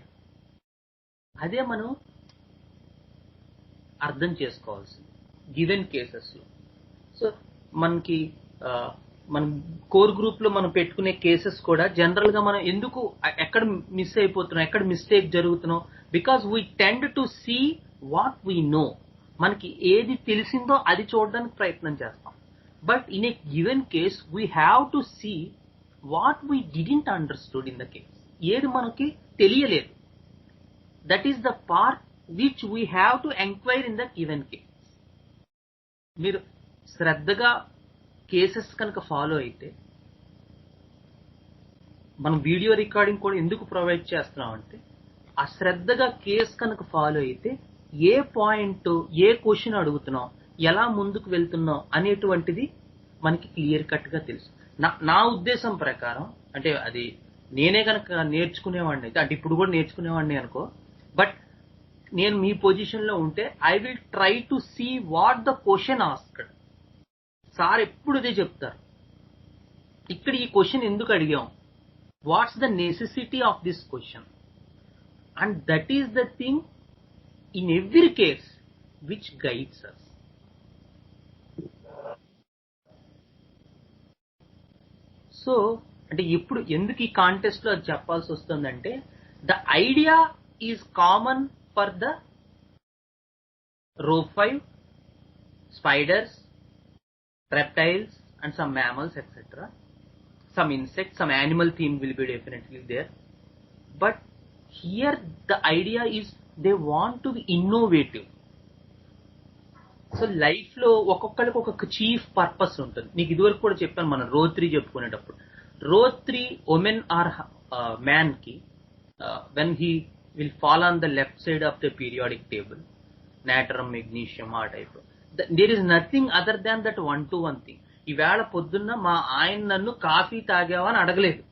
అదే మనం అర్థం చేసుకోవాల్సింది given కేసెస్లో. So మనకి మన core group లో మనం పెట్టుకునే కేసెస్ కూడా జనరల్ గా మనం ఎందుకు ఎక్కడ మిస్ అయిపోతున్నాం, ఎక్కడ మిస్టేక్ జరుగుతున్నాం, because we tend to see what we know. మనకి ఏది తెలిసిందో అది చూడడానికి ప్రయత్నం చేస్తాం. But in a given case we have to see what we didn't understood in the case. ఏది మనకి తెలియలేదు, that is the part which we have to enquire in the given case. మీరు శ్రద్ధగా కేసెస్ కనుక ఫాలో అయితే, మనం video recording కూడా ఎందుకు ప్రొవైడ్ చేస్తున్నాం అంటే, ఆ శ్రద్ధగా కేసు కనుక ఫాలో అయితే ఏ పాయింట్, ఏ క్వశ్చన్ అడుగుతున్నాం, ఎలా ముందుకు వెళ్తున్నాం అనేటువంటిది మనకి క్లియర్ కట్ గా తెలుసు. నా ఉద్దేశం ప్రకారం, అంటే అది నేనే కనుక నేర్చుకునేవాడిని అయితే, అంటే ఇప్పుడు కూడా నేర్చుకునేవాడిని అనుకో, బట్ నేను మీ పొజిషన్ లో ఉంటే I will try to see what the question asked. Sir ఎప్పుడు ఇదే చెప్తారు, ఇక్కడ ఈ క్వశ్చన్ ఎందుకు అడిగాం, what's the necessity of this question, and that is the thing in every case which guides us. So అంటే ఇప్పుడు ఎందుకు ఈ కాంటెస్ట్ లో అది చెప్పాల్సి వస్తుందంటే, the idea is common for the row 5, spiders, reptiles and some mammals, etc. Some insects, some animal theme will be definitely there. But here the idea is they want to be innovative. So life లో ఒక్కొక్కరికి ఒక్కొక్క chief purpose ఉంటుంది. నీకు ఇదివరకు కూడా చెప్పాను, మనం రో 3 చెప్పుకునేటప్పుడు, రో 3 ఉమెన్ ఆర్ మ్యాన్ కి when he will fall on the left side of the periodic table, natrum, magnesium, ఆ type, there is nothing other than that 1-to-1 thing. ఈవేళ పొద్దున్న మా ఆయన నన్ను కాఫీ తాగావా అని అడగలేదు.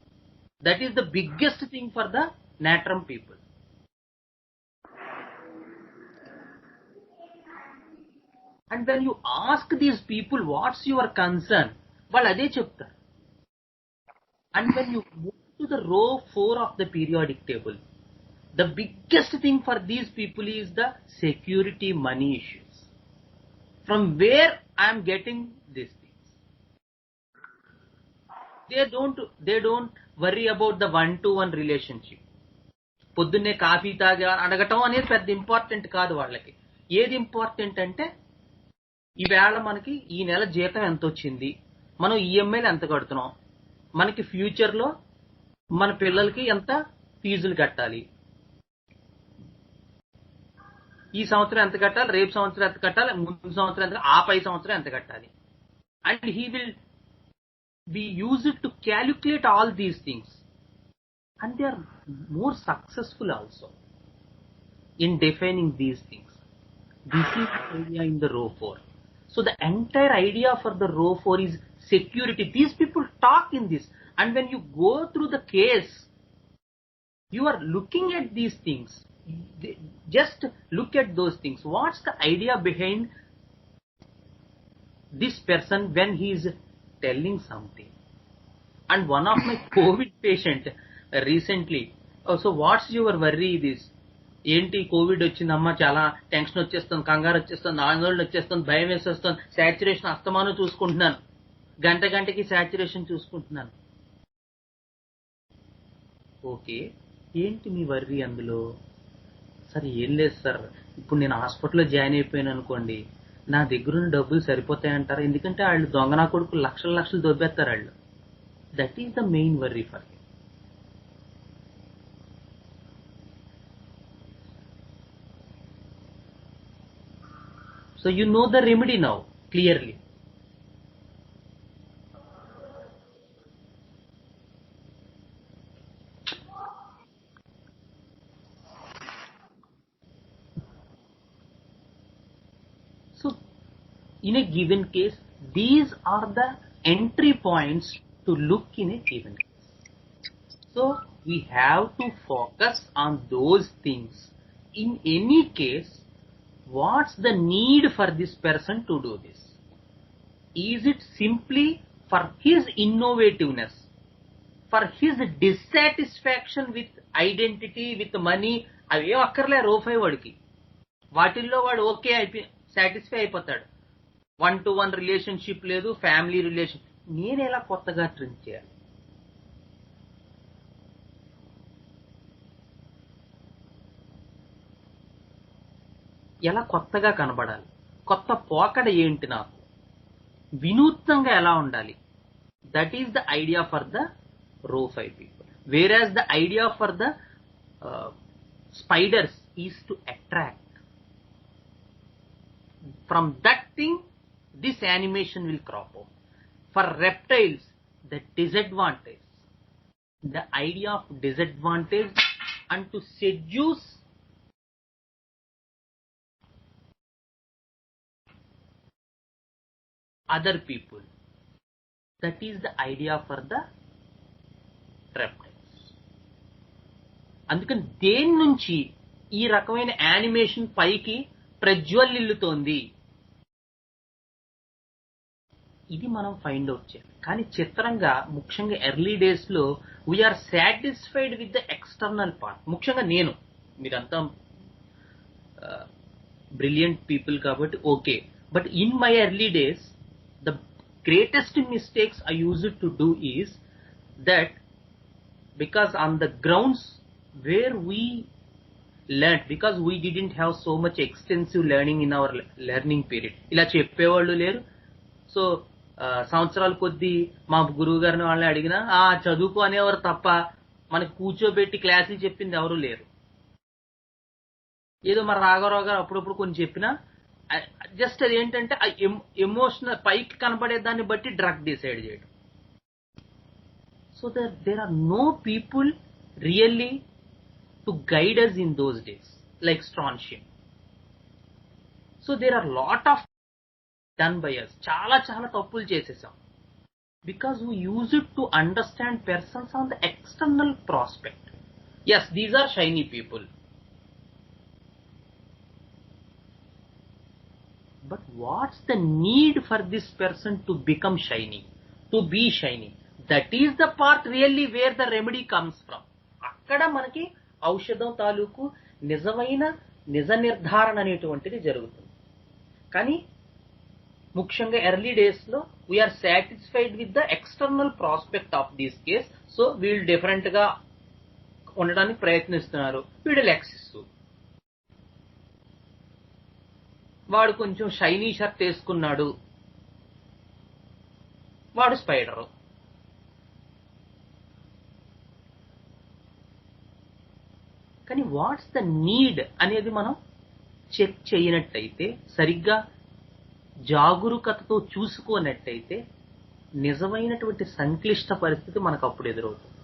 That is the biggest thing for the natrum people. And when you ask these people what's your concern, వాళ్ళు అదే చెప్తారు. And when you move to the row 4 of the periodic table, the biggest thing for these people is the security money issues. From where I am getting these things? They don't worry about the 1-to-1 relationship. పొద్దున్నే coffee తాగా అడగటం అనేది పెద్ద important కాదు వాళ్ళకి. ఏది important అంటే, ఈవేళ మనకి ఈ నెల జీతం ఎంత వచ్చింది, మనం ఈఎంఐలు ఎంత కడుతున్నాం, మనకి ఫ్యూచర్ లో మన పిల్లలకి ఎంత ఫీజులు కట్టాలి, ఈ సంవత్సరం ఎంత కట్టాలి, రేపు సంవత్సరం ఎంత కట్టాలి, ముందు సంవత్సరం ఎంత, ఆ పై సంవత్సరం ఎంత కట్టాలి. And he will be used to calculate all these things, and they are more successful also in defining these things. This is the idea in the row 4. So the entire idea for the row 4 is security. These people talk in this, and when you go through the case, you are looking at these things. Just look at those things. What's the idea behind this person when he is telling something? And one of my COVID patient recently, so what's your worry this? ఏంటి Covid వచ్చిందమ్మా, చాలా tension వచ్చేస్తుంది, కంగారు వచ్చేస్తుంది, ఆందోళన వచ్చేస్తుంది, భయం వేసేస్తుంది, సాచురేషన్ అస్తమానం చూసుకుంటున్నాను, గంటకి సాచురేషన్ చూసుకుంటున్నాను. ఓకే, ఏంటి మీ వర్రీ అందులో? సార్ ఏం లేదు సార్, ఇప్పుడు నేను హాస్పిటల్లో జాయిన్ అయిపోయాను అనుకోండి, నా దగ్గరున్న డబ్బులు సరిపోతాయంటారా? ఎందుకంటే వాళ్ళు దొంగనా కొడుకు లక్షలు దొబ్బేస్తారు వాళ్ళు. That is the main worry for me. So you know the remedy now clearly. So in a given case, these are the entry points to look in a given case. So we have to focus on those things. In any case, what's the need for this person to do this? Is it simply for his innovativeness, for his dissatisfaction with identity, with money? అవే అక్కర్లే రూపాయి వాడికి, వాటిల్లో వాడు okay satisfy అయిపోతాడు. 1-to-1 relationship లేదు, family relation. నేను ఎలా కొత్తగా ట్రిమ్ చేయాలి? ఎలా కొత్తగా కనబడాలి? కొత్త పోకడ ఏంటి నాకు? వినూత్నంగా ఎలా ఉండాలి? That is the idea for the row 5 people. Whereas the idea for the spiders is to attract. From that thing, this animation will crop up. For reptiles, the disadvantage, the idea of disadvantage, and to seduce other people, that is the idea for the reptiles. అందుకని దేని నుంచి ఈ రకమైన animation పైకి ప్రజ్వలిల్లుతోంది, ఇది మనం find out చేయాలి. కానీ చిత్రంగా ముఖ్యంగా ఎర్లీ డేస్ లో we are satisfied with the external part. ముఖ్యంగా నేను, మీరంతా బ్రిలియంట్ పీపుల్ కాబట్టి okay, but in my early days the greatest mistakes I use to do is that, because on the grounds where we learned, because we didn't have so much extensive learning in our learning period, ఇలా చెప్పేవాళ్ళు లేరు. So సంవత్సరాల కొద్దీ మా గురువు గారిని వాళ్ళని అడిగినా చదువుకో అనేవారు తప్ప మనకి కూర్చోబెట్టి క్లాసులు చెప్పింది ఎవరు లేరు. ఏదో మన రాఘవరావు గారు అప్పుడప్పుడు కొన్ని చెప్పినా జస్ట్ అది ఏంటంటే ఎమోషనల్ పైకి కనబడే దాన్ని బట్టి డ్రగ్ డిసైడ్ చేయడం. So that there are no people really to guide us in those days, like Strontium. So there are lot of done by us. చాలా తప్పులు చేసేసాం. Because we use it to understand persons on the external prospect. Yes, these are shiny people. But what's the need for this person to become shiny, to be shiny? That is the part really where the remedy comes from. అక్కడ మనకి ఔషధం తాలూకు నిజమైన నిజ నిర్ధారణ అనేటువంటిది జరుగుతుంది. కానీ ముఖ్యంగా ఎర్లీ డేస్ లో we are satisfied with the external prospect of this case. So వీళ్ళు డిఫరెంట్ గా ఉండడానికి ప్రయత్నిస్తున్నారు, వీళ్ళు లెక్సిస్తూ. వాడు కొంచెం షైనీ షర్ట్ వేసుకున్నాడు, వాడు స్పైడరు. కానీ వాట్స్ ద నీడ్ అనేది మనం చెక్ చేయనట్టయితే, సరిగ్గా జాగరూకతతో చూసుకోనట్టయితే నిజమైనటువంటి సంక్లిష్ట పరిస్థితి మనకు అప్పుడు ఎదురవుతుంది.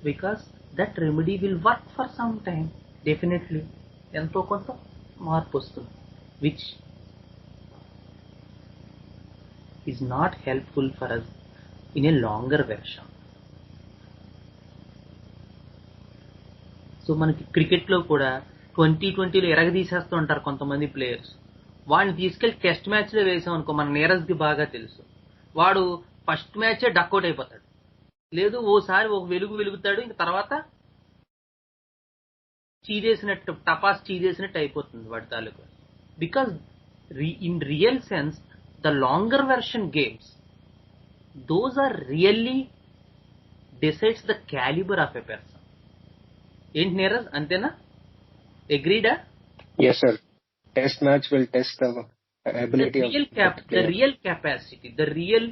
Because that remedy will work for some time, definitely ఎంతో కొంత మార్పు వస్తుంది, which is not helpful for us in a longer version. So మనకి క్రికెట్లో కూడా 2020లో ఎరగదీసేస్తూ ఉంటారు కొంతమంది ప్లేయర్స్. వాడిని తీసుకెళ్లి టెస్ట్ మ్యాచ్ లో వేసాం అనుకో, మన నీరజ్కి బాగా తెలుసు, వాడు ఫస్ట్ మ్యాచే డక్అవుట్ అయిపోతాడు. లేదు ఓసారి ఒక వెలుగుతాడు, ఇంక తర్వాత చీదేసినట్టు, టపాస్ చీదేసినట్టు అయిపోతుంది వాడి తాలూకు. Because in real sense the longer version games, those are really decides the calibre of a person. ఏంటి నీరజ్, అంతేనా? అగ్రీడా? Yes, sir. Test match will test the ability of the real capacity, the real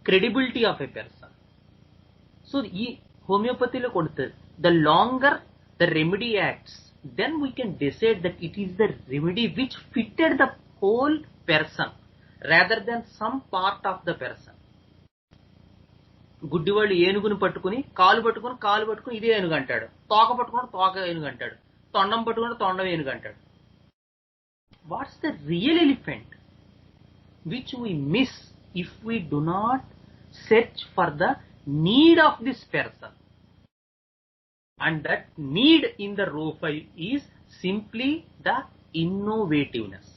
credibility of a person. So ఈ హోమియోపతిలో కొడుతుంది, the longer the remedy acts, then we can decide that it is the remedy which fitted the whole person rather than some part of the person. గుడ్డివాళ్ళు ఏనుగును పట్టుకుని కాలు పట్టుకుని ఇదే ఏనుగు అంటాడు, తోక పట్టుకుని తోక ఏనుగు అంటాడు, తొండం పట్టుకుని తొండం ఏనుగు అంటాడు. What's the real elephant which we miss if we do not search for the need of this person? And that need in the row 5 is simply the innovativeness,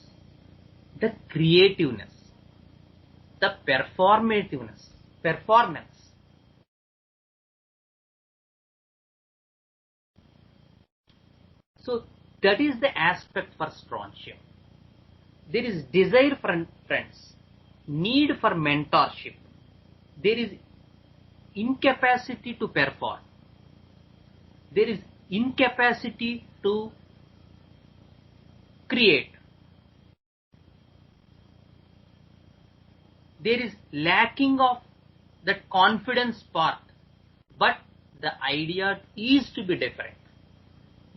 the creativeness, the performance. So that is the aspect for Strontium. There is desire for friends, need for mentorship. There is incapacity to perform. There is incapacity to create. There is lacking of that confidence part. But the idea is to be different.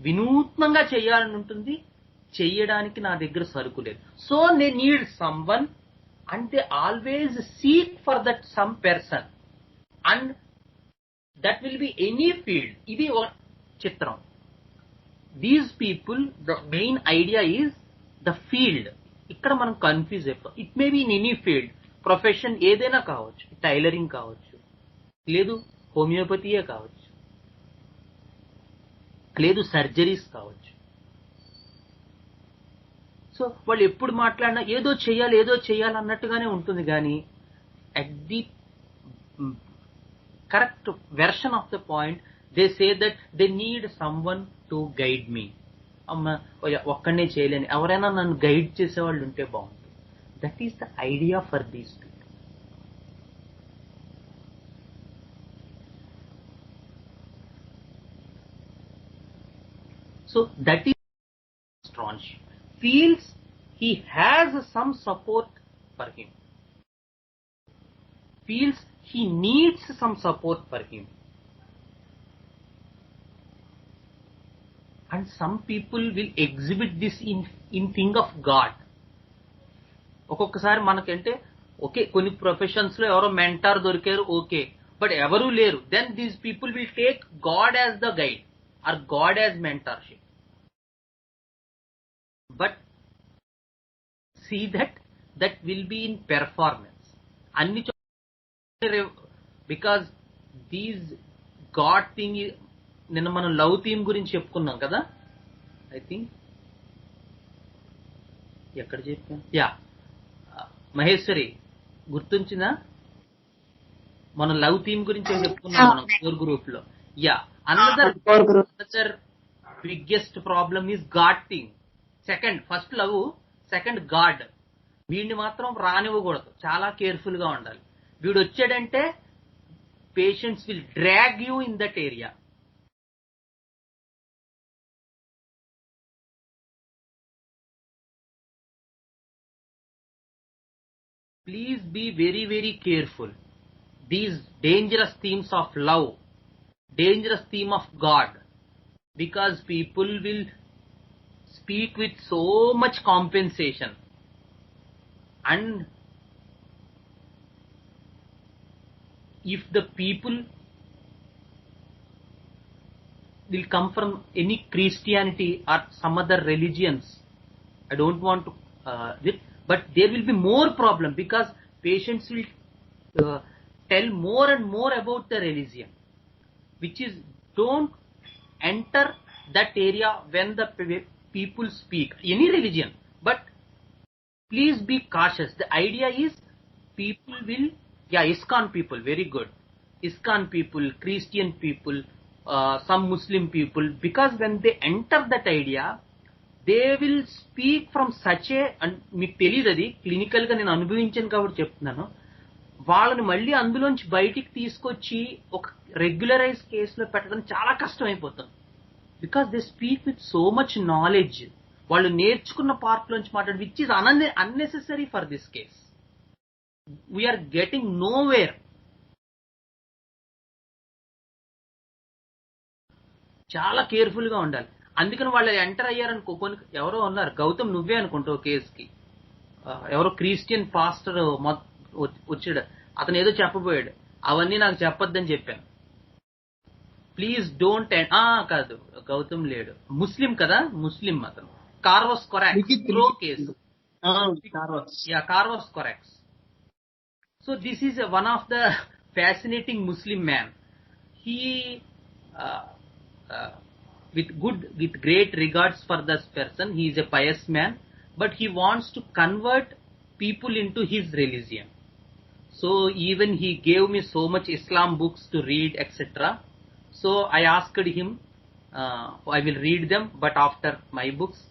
వినూత్నంగా చేయాలని ఉంటుంది, చెయ్యడానికి నా దగ్గర సరుకు లేదు. So they need someone and they always seek for that some person and that will be any field. ఇది చిత్రం. These people the main idea is the field. ఇక్కడ మనం కన్ఫ్యూజ్ అయిపోతాం. It may be in any field, profession ఏదైనా కావచ్చు, tailoring కావచ్చు, లేదు హోమియోపతియే కావచ్చు, లేదు సర్జరీస్ కావచ్చు. సో వాళ్ళు ఎప్పుడు మాట్లాడినా ఏదో చేయాలి అన్నట్టుగానే ఉంటుంది. కానీ at the correct version of the point they say that they need someone to guide me. అమ్మ ఒక్కడనే చేయలేని, ఎవరైనా నన్ను గైడ్ చేసేవాళ్ళు ఉంటే బాగుంటుంది. That is the idea for these people. So that is Strontium. Feels he has some support for him. Feels he needs some support for him. And some people will exhibit this in thing of God. ఒక్కొక్కసారి మనకంటే okay కొన్ని professions లో ఎవరో mentor దొరికారు, okay, but ఎవరూ లేరు. Then these people will take God as the guide or God as mentorship. But see that will be in performance. Anni because these God thing, నిన్న మనం లవ్ థీమ్ గురించి చెప్పుకున్నాం కదా. ఐ థింక్ ఎక్కడ చెప్పాను, మహేశ్వరి గుర్తుంచిందా? మనం లవ్ థీమ్ గురించి చెప్పుకున్నాం మనం కోర్ గ్రూప్ లో. Another biggest problem is God thing. First love, second God. వీడిని మాత్రం రానివ్వకూడదు, చాలా కేర్ఫుల్ గా ఉండాలి. వీడు వచ్చాడంటే patients will drag you in that area. Please be very, very careful. These dangerous themes of love, dangerous theme of God, because people will speak with so much compensation, and if the people will come from any Christianity or some other religions, I don't want to but there will be more problem, because patients will tell more and more about the religion, which is don't enter that area when the people speak any religion. But please be cautious. The idea is people will, ISKCON people, very good, ISKCON people, Christian people, some Muslim people, because when they enter that idea they will speak from such a, and మీకు తెలియదు, అది clinical గా నేను అనుభవించాను కాబట్టి చెప్తున్నాను. వాళ్ళని మళ్ళీ అందులోంచి బయటికి తీసుకొచ్చి ఒక రెగ్యులరైజ్ కేసులో పెట్టడం చాలా కష్టం అయిపోతుంది. Because they speak with so much knowledge. వాళ్ళు నేర్చుకున్న పార్ట్ లోంచి మాట్లాడు, which is unnecessary for this case. We are getting nowhere. చాలా కేర్ఫుల్ గా ఉండాలి. అందుకని వాళ్ళు ఎంటర్ అయ్యారనుకో. కొన్ని ఎవరో ఉన్నారు, గౌతమ్ నువ్వే అనుకుంటావు కేసుకి, ఎవరో క్రిస్టియన్ పాస్టర్ వచ్చాడు, అతను ఏదో చెప్పబోయాడు, అవన్నీ నాకు చెప్పొద్దని చెప్పాను. Please don't. కాదు, గౌతమ్ లేడు, ముస్లిం కదా, ముస్లిం అతను, Corvus corax crow case. Corvus corax. So this is one of the fascinating Muslim man. He, with great regards for this person, he is a pious man, but he wants to convert people into his religion. So even he gave me so much Islam books to read, etc. So I asked him, I will read them, but after my books.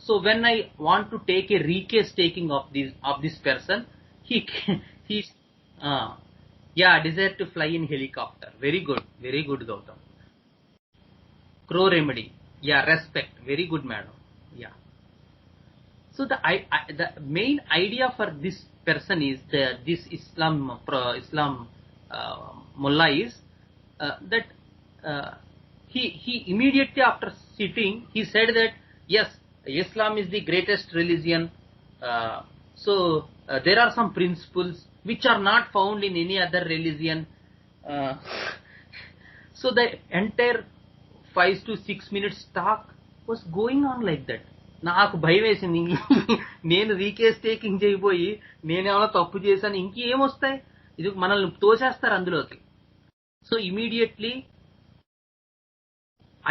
So when I want to take a recase taking of this person, he desire to fly in helicopter. Very good, Gautam. Crow remedy. Respect. Very good, madam. So the main idea for this person is this Islam mullah is that he immediately after sitting he said that yes, Islam is the greatest religion. So there are some principles which are not found in any other religion. So the entire 5 to 6 minutes talk was going on like that. నాకు భయం వేసింది, నేను రీకేస్ taking చేయబోయి నేనేమైనా తప్పు చేశాను, ఇంకేమొస్తాయి, ఇది మనల్ని తోసేస్తారు అందులోకి. So immediately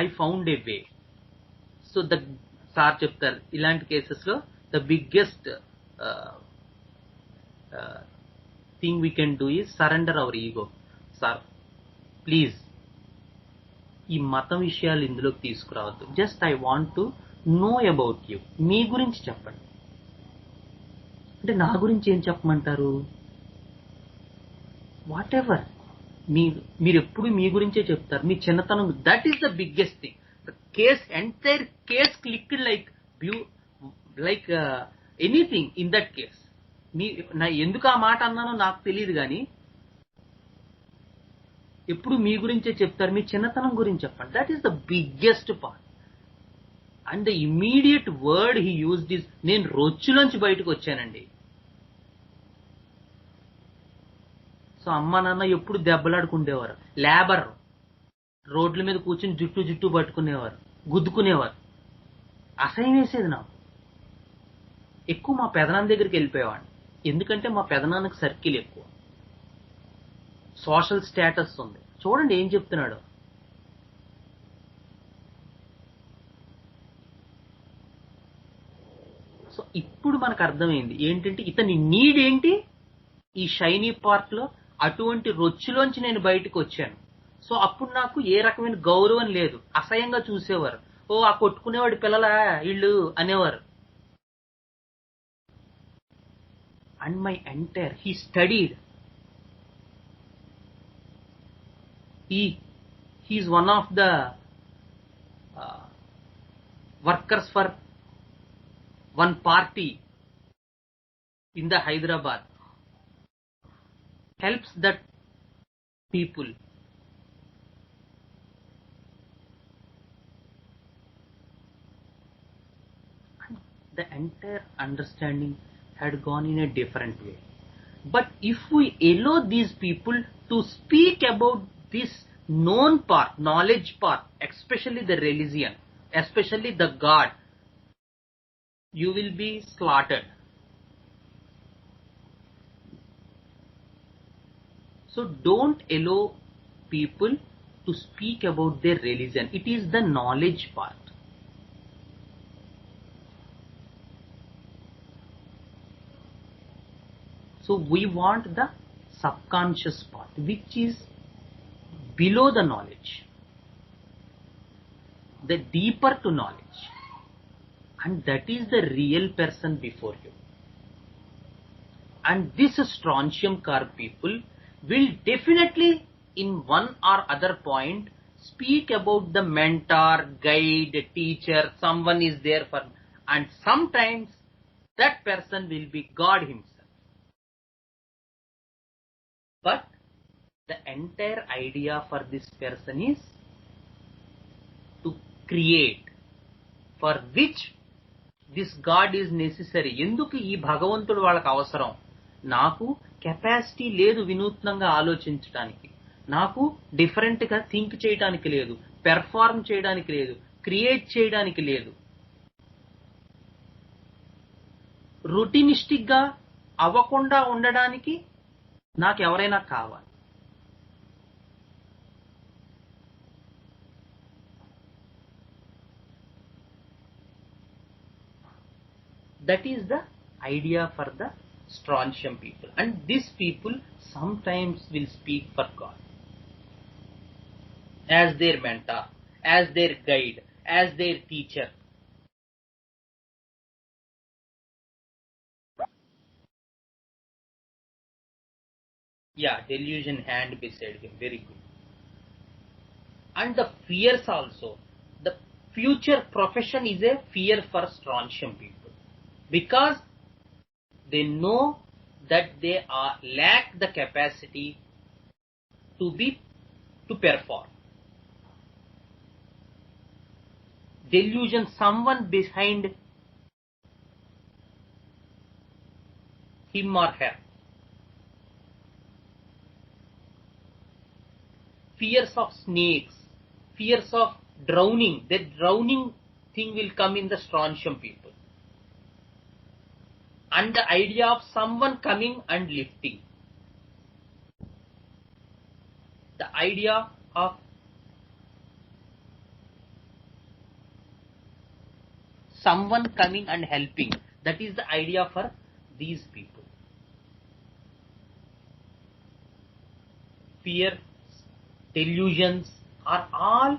I found A way. So the sir చెప్తారు, ఇలాంటి కేసెస్ లో the biggest thing we can do is surrender our ego. Sir, please, ఈ మతం విషయాలు ఇందులోకి తీసుకురావద్దు. Just I want to know about you. మీ గురించి చెప్పండి. అంటే నా గురించి ఏం చెప్పమంటారు? Whatever. మీరు ఎప్పుడు మీ గురించే చెప్తారు, మీ చిన్నతనం. That is the biggest thing. The case, entire case clicked like anything in that case. ఎందుకు ఆ మాట అన్నానో నాకు తెలియదు, కానీ ఎప్పుడు మీ గురించే చెప్తారు, మీ చిన్నతనం గురించి చెప్పండి. That is the biggest part. And the immediate word he used is, నేను రొచ్చులోంచి బయటకు వచ్చానండి. సో అమ్మ నాన్న ఎప్పుడు దెబ్బలాడుకుండేవారు. లేబర్ రోడ్ల మీద కూర్చుని జుట్టు పట్టుకునేవారు, గుద్దుకునేవారు. అసహ్యం వేసేది నాకు. ఎక్కువ మా పెదనాన్న దగ్గరికి వెళ్ళిపోయేవాడిని, ఎందుకంటే మా పెదనాన్నకి సర్కిల్ ఎక్కువ, సోషల్ స్టేటస్ ఉంది. చూడండి ఏం చెప్తున్నాడు. సో ఇప్పుడు మనకు అర్థమైంది ఏంటంటే ఇతని నీడ్ ఏంటి. ఈ షైనీ పార్ట్ లో అటువంటి రొచ్చులోంచి నేను బయటకు వచ్చాను. సో అప్పుడు నాకు ఏ రకమైన గౌరవం లేదు, అసహ్యంగా చూసేవారు. ఓ ఆ కొట్టుకునేవాడు పిల్లలా వీళ్ళు అనేవారు. And my entire, he studied. He is one of the workers for one party in the Hyderabad. Helps that people. And the entire understanding had gone in a different way. But if we allow these people to speak about this known part, knowledge part, especially the religion, especially the God, you will be slaughtered. So don't allow people to speak about their religion. It is the knowledge part. So we want the subconscious part, which is below the knowledge, the deeper to knowledge, and that is the real person before you. And this Strontium car people will definitely in one or other point speak about the mentor, guide, teacher, someone is there for, and sometimes that person will be God himself. But the entire idea for this person is to create, for which this God is necessary. ఎందుకు ఈ భగవంతుడు వాళ్ళకి అవసరం? నాకు capacity లేదు వినూత్నంగా ఆలోచించడానికి, నాకు డిఫరెంట్ గా థింక్ చేయడానికి లేదు, పెర్ఫార్మ్ చేయడానికి లేదు, క్రియేట్ చేయడానికి లేదు, రొటీనిస్టిక్ గా అవ్వకుండా ఉండడానికి నాకు ఎవరైనా కావాలి. That is the idea for the Strontium people, and these people sometimes will speak for God as their mentor, as their guide, as their teacher. Yeah, delusion hand beside him, very good. And the fears also, the future profession is a fear for Strontium people, because they know that they lack the capacity to perform. Delusion, someone behind him or her. Fears of snakes, fears of drowning. That drowning thing will come in the Strontium people. And the idea of someone coming and lifting. The idea of someone coming and helping. That is the idea for these people. Fear, delusions are all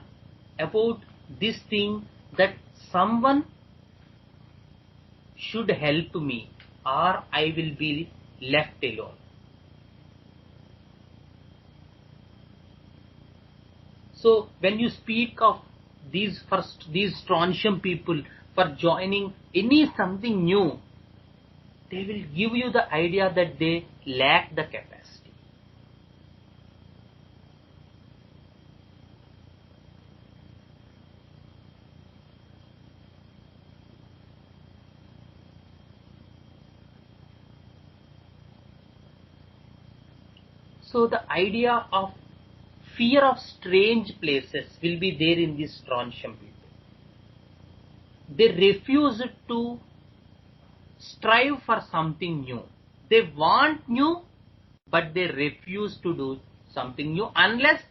about this thing that someone should help me or I will be left alone. So when you speak of these Strontium people for joining any something new, they will give you the idea that they lack the capacity. So the idea of fear of strange places will be there in these Strontium people. They refuse to strive for something new. They want new, but they refuse to do something new unless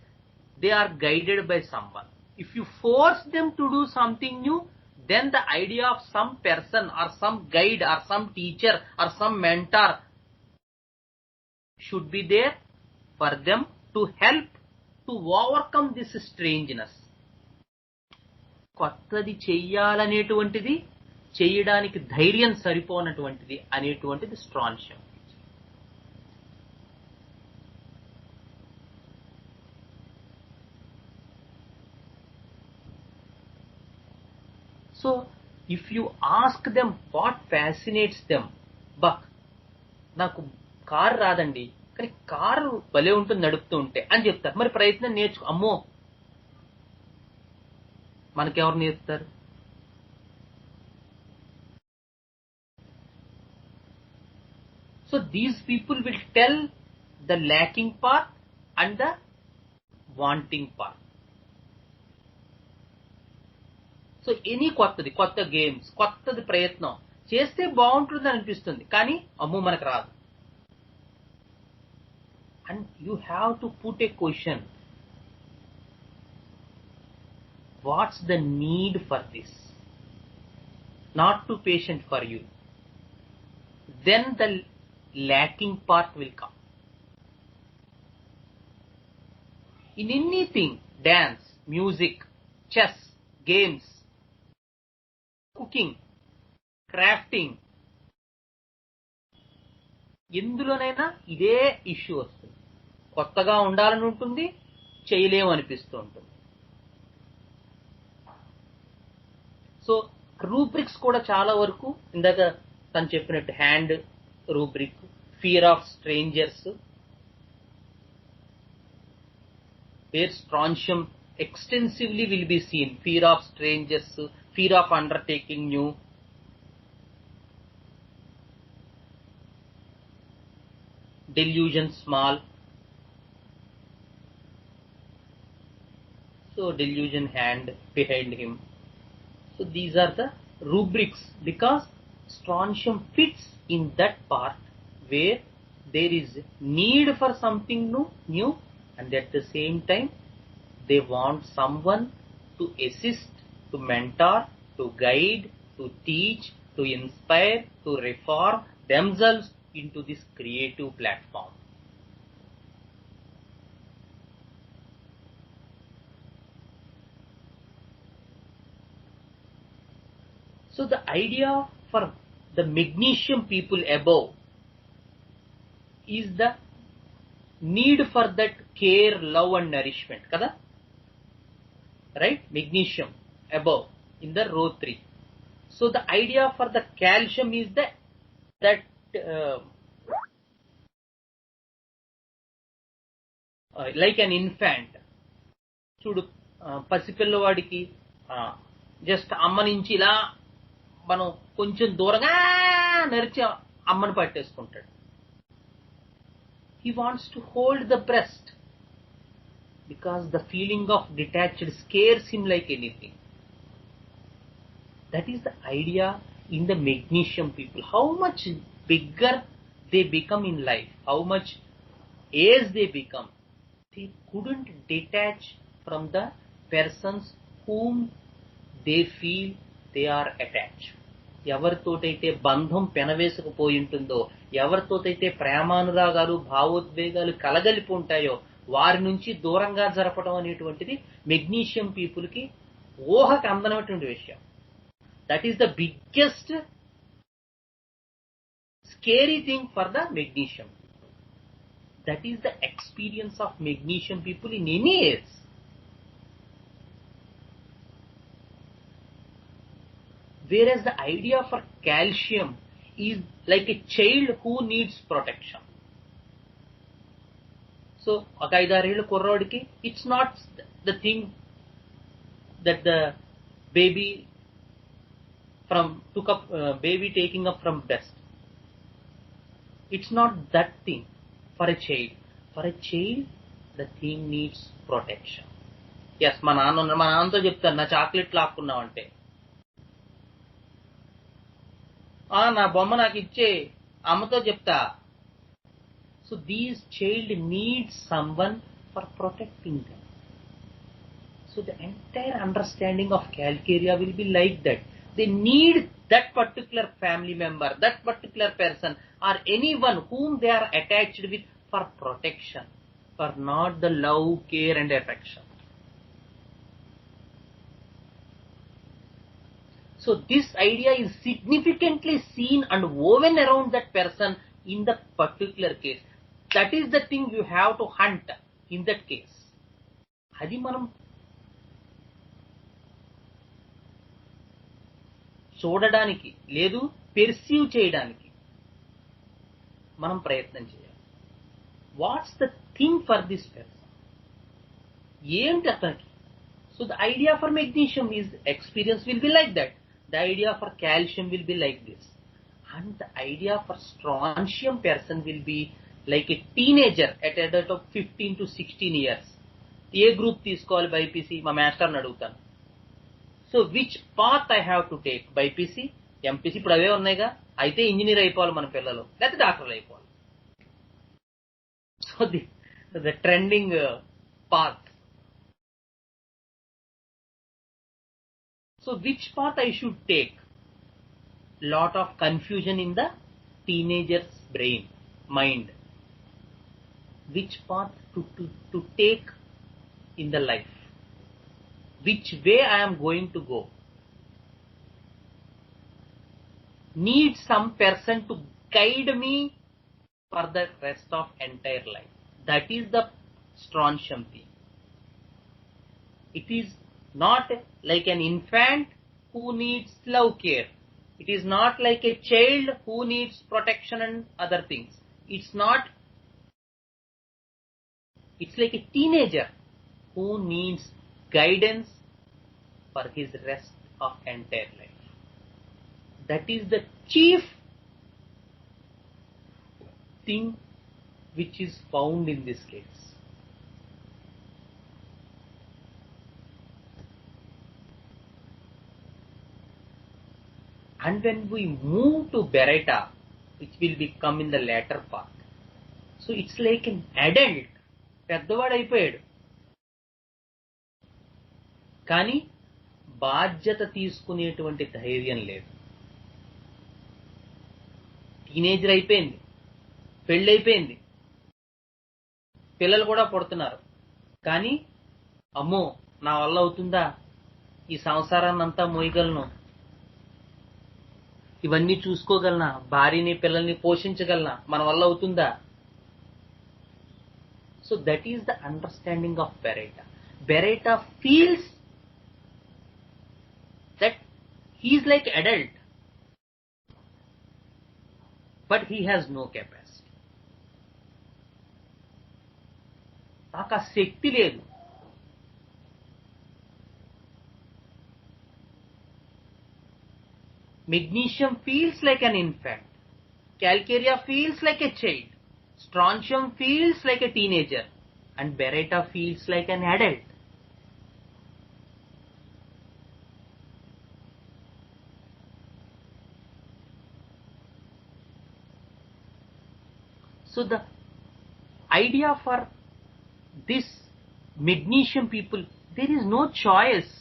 they are guided by someone. If you force them to do something new, then the idea of some person or some guide or some teacher or some mentor should be there for them to help to overcome this strangeness. కొత్తది చెయ్యాలనేటువంటిది, చేయడానికి ధైర్యం సరిపోనటువంటిది అనేటువంటిది Strontium. So if you ask them what fascinates them, నాకు car రాదండి, కానీ car భలే ఉంటుంది నడుపుతూ ఉంటే అని చెప్తారు. మరి ప్రయత్నం నేర్చుకో. అమ్మో, మనకెవరు నేర్పుతారు? So these people will tell the lacking part and the wanting part. So any కొత్త గేమ్స్, కొత్తది ప్రయత్నం చేస్తే బాగుంటుంది అనిపిస్తుంది, కానీ అమ్మో మనకు రాదు. And you have to put a question. What's the need for this? Not too patient for you. Then the lacking part will come. In anything, dance, music, chess, games, cooking, crafting, ఎందులోనైనా ఇదే issue వస్తుంది. కొత్తగా ఉండాలని ఉంటుంది, చేయలేము అనిపిస్తూ ఉంటుంది. So rubrics కూడా చాలా వరకు ఇందాక తను చెప్పినట్టు hand rubric, fear of strangers, where Strontium extensively will be seen. Fear of strangers, fear of undertaking new, delusion small, so delusion hand behind him. So these are the rubrics, because strontium fits in that part where there is need for something new, and at the same time they want someone to assist, to mentor, to guide, to teach, to inspire, to reform themselves into this creative platform. So the idea for the magnesium people above is the need for that care, love and nourishment. Kada? Right? Magnesium above in the row 3. So the idea for the calcium is that like an infant. చూడు పసిపిల్లవాడికి just అమ్మ నుంచి ఇలా మనం కొంచెం దూరంగా నరిచి అమ్మని పట్టేసుకుంటాడు. He wants to hold the breast because the feeling of detached scares him like anything. That is the idea in the magnesium people. How much bigger they become in life, how much age they become, they couldn't detach from the persons whom they feel they are attached. ఎవరితోటైతే బంధం పెనవేసుకుపోయి ఉంటుందో, ఎవరితోటైతే ప్రేమానురాగాలు భావోద్వేగాలు కలగలిపి ఉంటాయో వారి నుంచి దూరంగా జరపడం అనేటువంటిది magnesium people కి ఊహకు అందనటువంటి విషయం. That is the biggest scary thing for the magnesium. That is the experience of magnesium people in any age. Whereas the idea for calcium is like a child who needs protection. So, ఒక 5-6 కుర్రోడికి it's not the thing that the baby baby taking up from breast. It's not that thing for a child. For a child, the thing needs protection. Yes, మా నాన్నతో చెప్తాను, నా chocolate లాక్కున్నావు అంటే, నా బొమ్మ నాకు ఇచ్చే, అమ్మతో చెప్తా. So these child needs someone for protecting them. So the entire understanding of calcarea will be like that. They need that particular family member, that particular person or any one whom they are attached with for protection, for not the love, care and affection. So this idea is significantly seen and woven around that person in the particular case. That is the thing you have to hunt in that case. అది మనం చూడడానికి లేదు, perceive చేయడానికి మనం ప్రయత్నం చేయాలి. What's the thing for this person, ఏంటి అతనికి. So the idea for magnesium is experience will be like that. The idea for calcium will be like this, and the idea for strontium person will be like a teenager at a age of 15 to 16 years. A group తీసుకోవాలి BiPC, మా మాస్టర్ని అడుగుతాను. So which path I have to take, BiPC, MPC, ఇప్పుడు అవే ఉన్నాయిగా, అయితే engineer అయిపోవాలి మన పిల్లలు, లేకపోతే డాక్టర్లు అయిపోవాలి. So the trending path. So which path I should take? Lot of confusion in the teenager's brain, mind. Which path to take in the life? Which way I am going to go? Need some person to guide me for the rest of entire life. That is the strontium thing. It is not like an infant who needs love care. It is not like a child who needs protection and other things. It's like a teenager who needs guidance for his rest of entire life. That is the chief thing which is found in this case. And when we move to Beretta, which will become in the latter part, so it's like an adult, పెద్దవాడు అయిపోయాడు, కానీ బాధ్యత తీసుకునేటువంటి ధైర్యం లేదు. Teenager అయిపోయింది, పెళ్ళైపోయింది, పిల్లలు కూడా పుడుతున్నారు, కానీ అమ్మో నా వల్ల అవుతుందా, ఈ సంసారాన్ని అంతా మోయగలను, ఇవన్నీ చూసుకోగలనా, భార్యని పిల్లల్ని పోషించగలనా, మన వల్ల అవుతుందా? So that is the understanding of Beretta. Beretta feels that he is like adult, but he has no capacity. నాకు ఆ శక్తి లేదు. Magnesium feels like an infant. Calcarea feels like a child. Strontium feels like a teenager. And Beretta feels like an adult. So the idea for this magnesium people, there is no choice.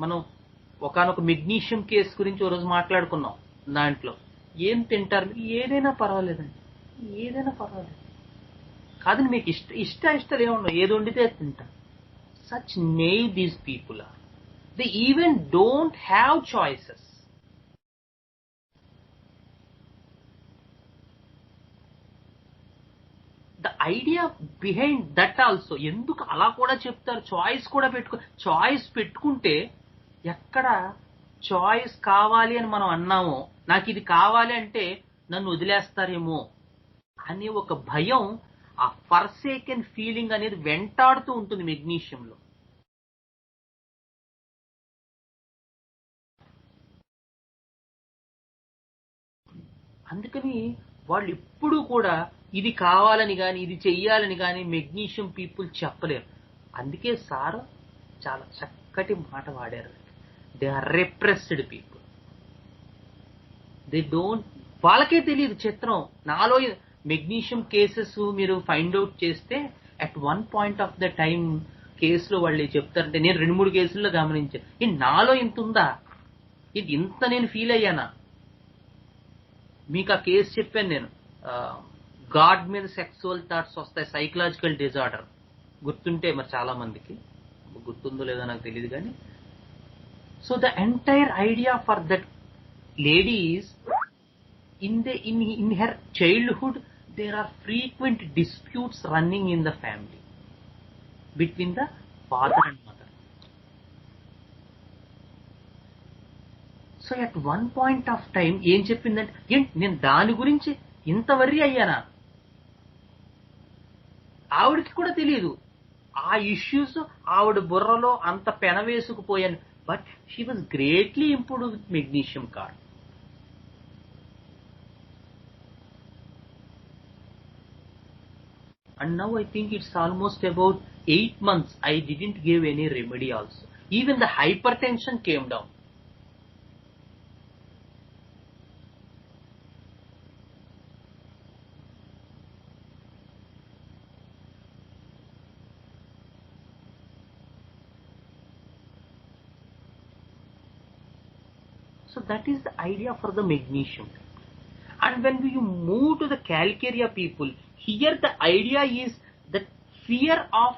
మనం ఒకనొక magnesium case గురించి ఓ రోజు మాట్లాడుకున్నాం. దాంట్లో ఏం తింటారు, ఏదైనా పర్వాలేదండి, ఏదైనా పర్వాలేదు కాదండి, మీకు ఇష్టాలు ఏమున్నావు, ఏది వండితే తింటారు. Such naive these people are. They even don't have choices. The idea behind that also, ఎందుకు అలా కూడా చెప్తారు, చాయిస్ కూడా చాయిస్ పెట్టుకుంటే, ఎక్కడ చాయిస్ కావాలి అని మనం అన్నామో, నాకు ఇది కావాలి అంటే నన్ను వదిలేస్తారేమో అనే ఒక భయం, ఆ ఫర్సేకెన్ ఫీలింగ్ అనేది వెంటాడుతూ ఉంటుంది మెగ్నీషియంలో. అందుకని వాళ్ళు ఎప్పుడూ కూడా ఇది కావాలని కానీ ఇది చెయ్యాలని కానీ మెగ్నీషియం పీపుల్ చెప్పలేరు. అందుకే సార్ చాలా చక్కటి మాట వాడారు. They are repressed people. They don't, వాళ్ళకే తెలియదు చిత్రం. నాలో మెగ్నీషియం కేసెస్ మీరు ఫైండ్ అవుట్ చేస్తే at one point of the time కేసులో వాళ్ళు చెప్తారంటే, నేను 2-3 కేసుల్లో గమనించాను, ఇది నాలో ఇంత ఉందా, ఇది ఇంత నేను ఫీల్ అయ్యానా. మీకు ఆ కేసు చెప్పాను నేను, గాడ్ మీద సెక్సువల్ థాట్స్ వస్తాయి, సైకలాజికల్ డిజార్డర్, గుర్తుంటే మరి చాలా మందికి, గుర్తుందో లేదో నాకు తెలియదు కానీ. So the entire idea for that lady is in her childhood there are frequent disputes running in the family between the father and mother. So at one point of time ఏం చెప్పిందంటే, నేను దాని గురించి ఇంత వర్రీ అయ్యానా, ఆవిడకి కూడా తెలియదు ఆ ఇష్యూస్ ఆవిడ బుర్రలో అంత పెనవేసుకుపోయాను. But she was greatly improved with magnesium carb. And now I think it's almost about 8 months I didn't give any remedy also. Even the hypertension came down. So that is the idea for the magnesium. And when we move to the calcarea people, here the idea is the fear of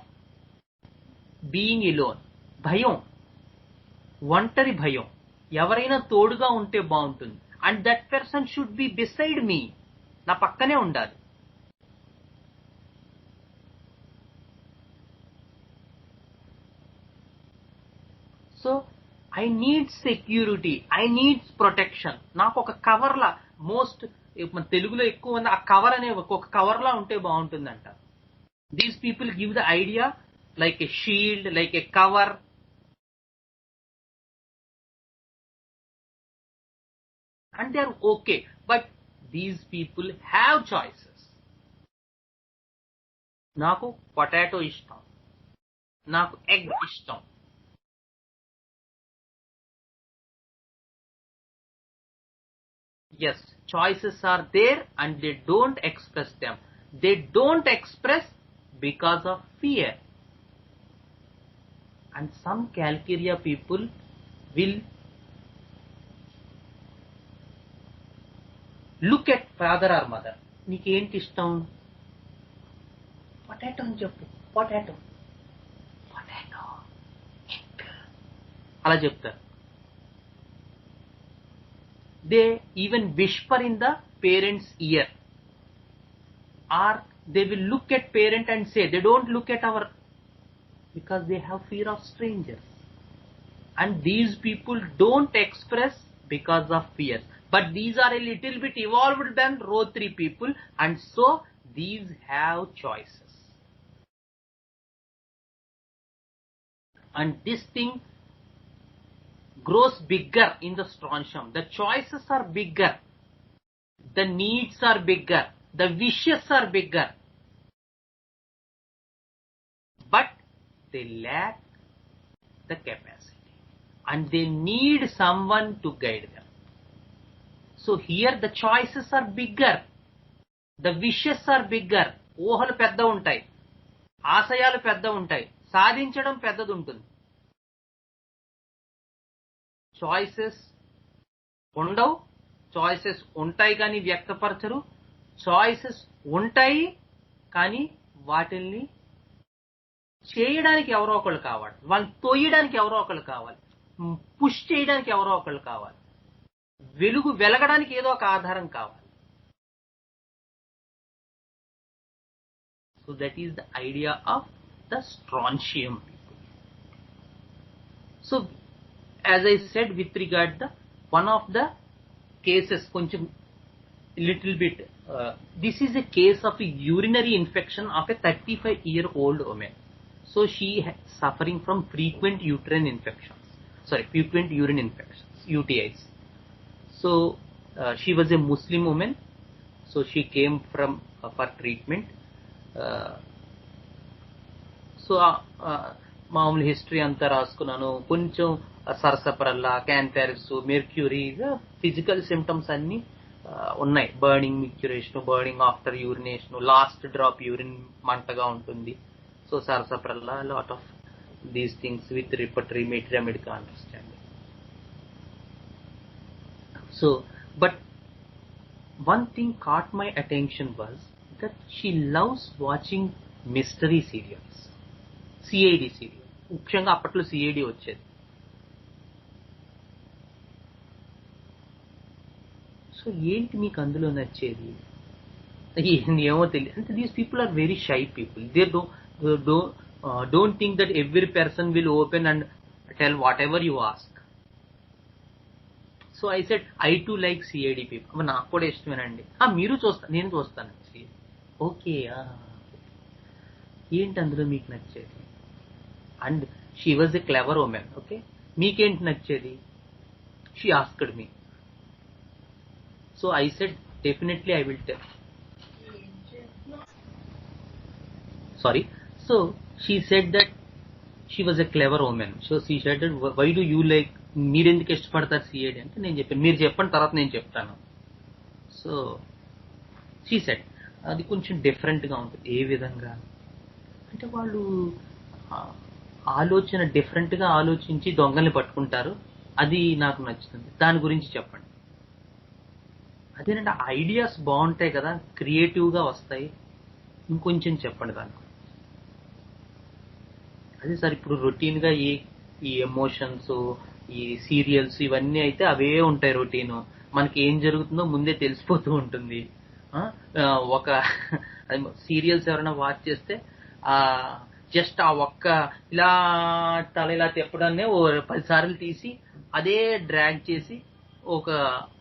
being alone. భయం, ఒంటరి భయం, ఎవరైనా తోడుగా ఉంటే బాగుంటుంది. And that person should be beside me, నా పక్కనే ఉండాలి. So I need security, I needs protection. నాకు ఒక కవర్లా, మోస్ట్ మన తెలుగులో ఎక్కువ ఉంది, ఆ కవర్ అనే ఒక కవర్లా ఉంటే బాగుంటుందంట. These people give the idea like a shield, like a cover. And they are okay. But these people have choices. నాకు పొటాటో ఇష్టం, నాకు ఎగ్ ఇష్టం. Yes, choices are there and they don't express them. They don't express because of fear. And some Calcarea people will look at father or mother. నీకేంటి ఇష్టం? Potato అని చెప్పు. Potato, potato, egg అలా చెప్తారు. They even whisper in the parent's ear, or they will look at parent and say, they don't look at our, because they have fear of strangers. And these people don't express because of fear. But these are a little bit evolved than row 3 people, and so these have choices. And this thing grows bigger in the strontium. The choices are bigger. The needs are bigger. The wishes are bigger. But they lack the capacity. And they need someone to guide them. So here the choices are bigger. The wishes are bigger. ఊహలు పెద్ద ఉంటాయి, ఆశయాలు పెద్ద ఉంటాయి, సాధించడం పెద్దది ఉంటుంది. Choices ఉండవు, చాయిసెస్ ఉంటాయి కానీ వ్యక్తపరచరు, చాయిసెస్ ఉంటాయి కానీ వాటిల్ని చేయడానికి ఎవరో ఒకళ్ళు కావాలి, వాళ్ళని తోయడానికి ఎవరో ఒకళ్ళు కావాలి, పుష్ చేయడానికి ఎవరో ఒకళ్ళు కావాలి, వెలగడానికి ఏదో ఒక ఆధారం కావాలి. So that is the idea of the strontium people. So as I said, with regard the one of the cases, koncham little bit, this is a case of a urinary infection of a 35-year-old woman. So she suffering from frequent uterine infections, frequent urine infections, UTIs. So she was a Muslim woman, so she came from for treatment. So మామూలు history అంతా రాసుకున్నాను. కొంచెం sarsaparilla, cancers, mercury, physical symptoms అన్ని ఉన్నాయి. Burning micturition, burning after urination, last drop urine మంటగా ఉంటుంది. So sarsaparilla, lot of these things with repertory medica understanding. So but one thing caught my attention was that she loves watching mystery serials, CID serial. ముఖ్యంగా అప్పట్లో CID వచ్చేది. So ఏంటి మీకు అందులో నచ్చేది? ఏమో తెలియదు. అంటే these people are very shy people. They don't think that every person will open and tell whatever you ask. So I said I to like CID people. నాకు కూడా ఇష్టమేనండి. మీరు చూస్తాను, నేను చూస్తాను. ఓకే, ఏంటి అందులో మీకు నచ్చేది? And she was a clever woman. Okay, మీకేంటి నచ్చేది? She asked me. So I said definitely I will tell. Sorry. So she said that she was a clever woman. So she said that why do you like, మీరెందుకు ఇష్టపడతారు CID అంటే నేను చెప్పాను, మీరు చెప్పండి తర్వాత నేను చెప్తాను. సో షీ సెడ్ అది కొంచెం డిఫరెంట్గా ఉంటుంది. ఏ విధంగా అంటే వాళ్ళు ఆలోచన డిఫరెంట్గా ఆలోచించి దొంగల్ని పట్టుకుంటారు, అది నాకు నచ్చుతుంది. దాని గురించి చెప్పండి. అదేనంటే ఐడియాస్ బాగుంటాయి కదా, క్రియేటివ్గా వస్తాయి, ఇంకొంచెం చెప్పండి దాని గురించి. అదే సార్ ఇప్పుడు రొటీన్గా ఈ ఎమోషన్స్, ఈ సీరియల్స్ ఇవన్నీ అయితే అవే ఉంటాయి రొటీన్. మనకి ఏం జరుగుతుందో ముందే తెలిసిపోతూ ఉంటుంది. ఒక సీరియల్స్ ఎవరైనా వాచ్ చేస్తే జస్ట్ ఆ ఒక్క ఇలా తల ఇలా తిప్పడాన్ని 10 సార్లు తీసి అదే డ్రాగ్ చేసి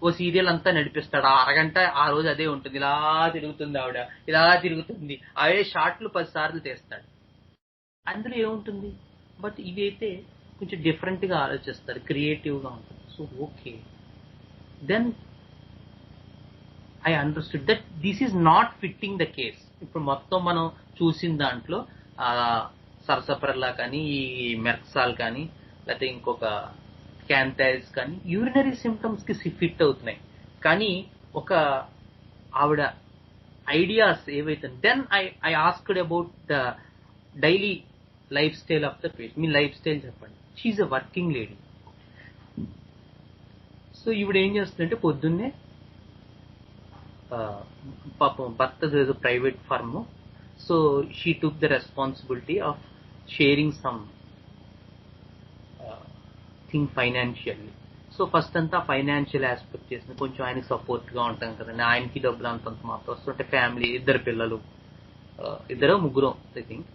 ఓ సీరియల్ అంతా నడిపిస్తాడు. ఆ అరగంట ఆ రోజు అదే ఉంటుంది. ఇలా తిరుగుతుంది ఆవిడ, ఇలా తిరుగుతుంది, అవే షార్ట్లు 10 సార్లు తీస్తాడు. అందులో ఏముంటుంది, బట్ ఇవి అయితే కొంచెం డిఫరెంట్గా ఆలోచిస్తారు, క్రియేటివ్గా ఉంటుంది. So okay, then I understood that this is not fitting the case. ఇప్పుడు మొత్తం మనం చూసిన దాంట్లో సరసప్రల్లా కానీ, ఈ మెర్క్సాల్ కానీ, లేకపోతే ఇంకొక క్యాంథైజ్ కానీ యూరినరీ సిమ్టమ్స్కి ఫిట్ అవుతున్నాయి. కానీ ఒక ఆవిడ ఐడియాస్ ఏవైతే, then I asked about the daily life style of the patient. మీ లైఫ్ స్టైల్ చెప్పండి. She's a working lady. So ఈవిడ ఏం చేస్తుందంటే పొద్దున్నే పాపం భర్త ఏదో private firm, so she took the responsibility of sharing some thing financially. So first అంతా ఫైనాన్షియల్ ఆస్పెక్ట్ చేసింది. కొంచెం ఆయనకి సపోర్ట్గా ఉంటాం కదండి, ఆయనకి డబ్బులు అంతంత మాత్రం వస్తుంటే, ఫ్యామిలీ, 2 పిల్లలు, 2 ముగ్గురు ఐ థింక్.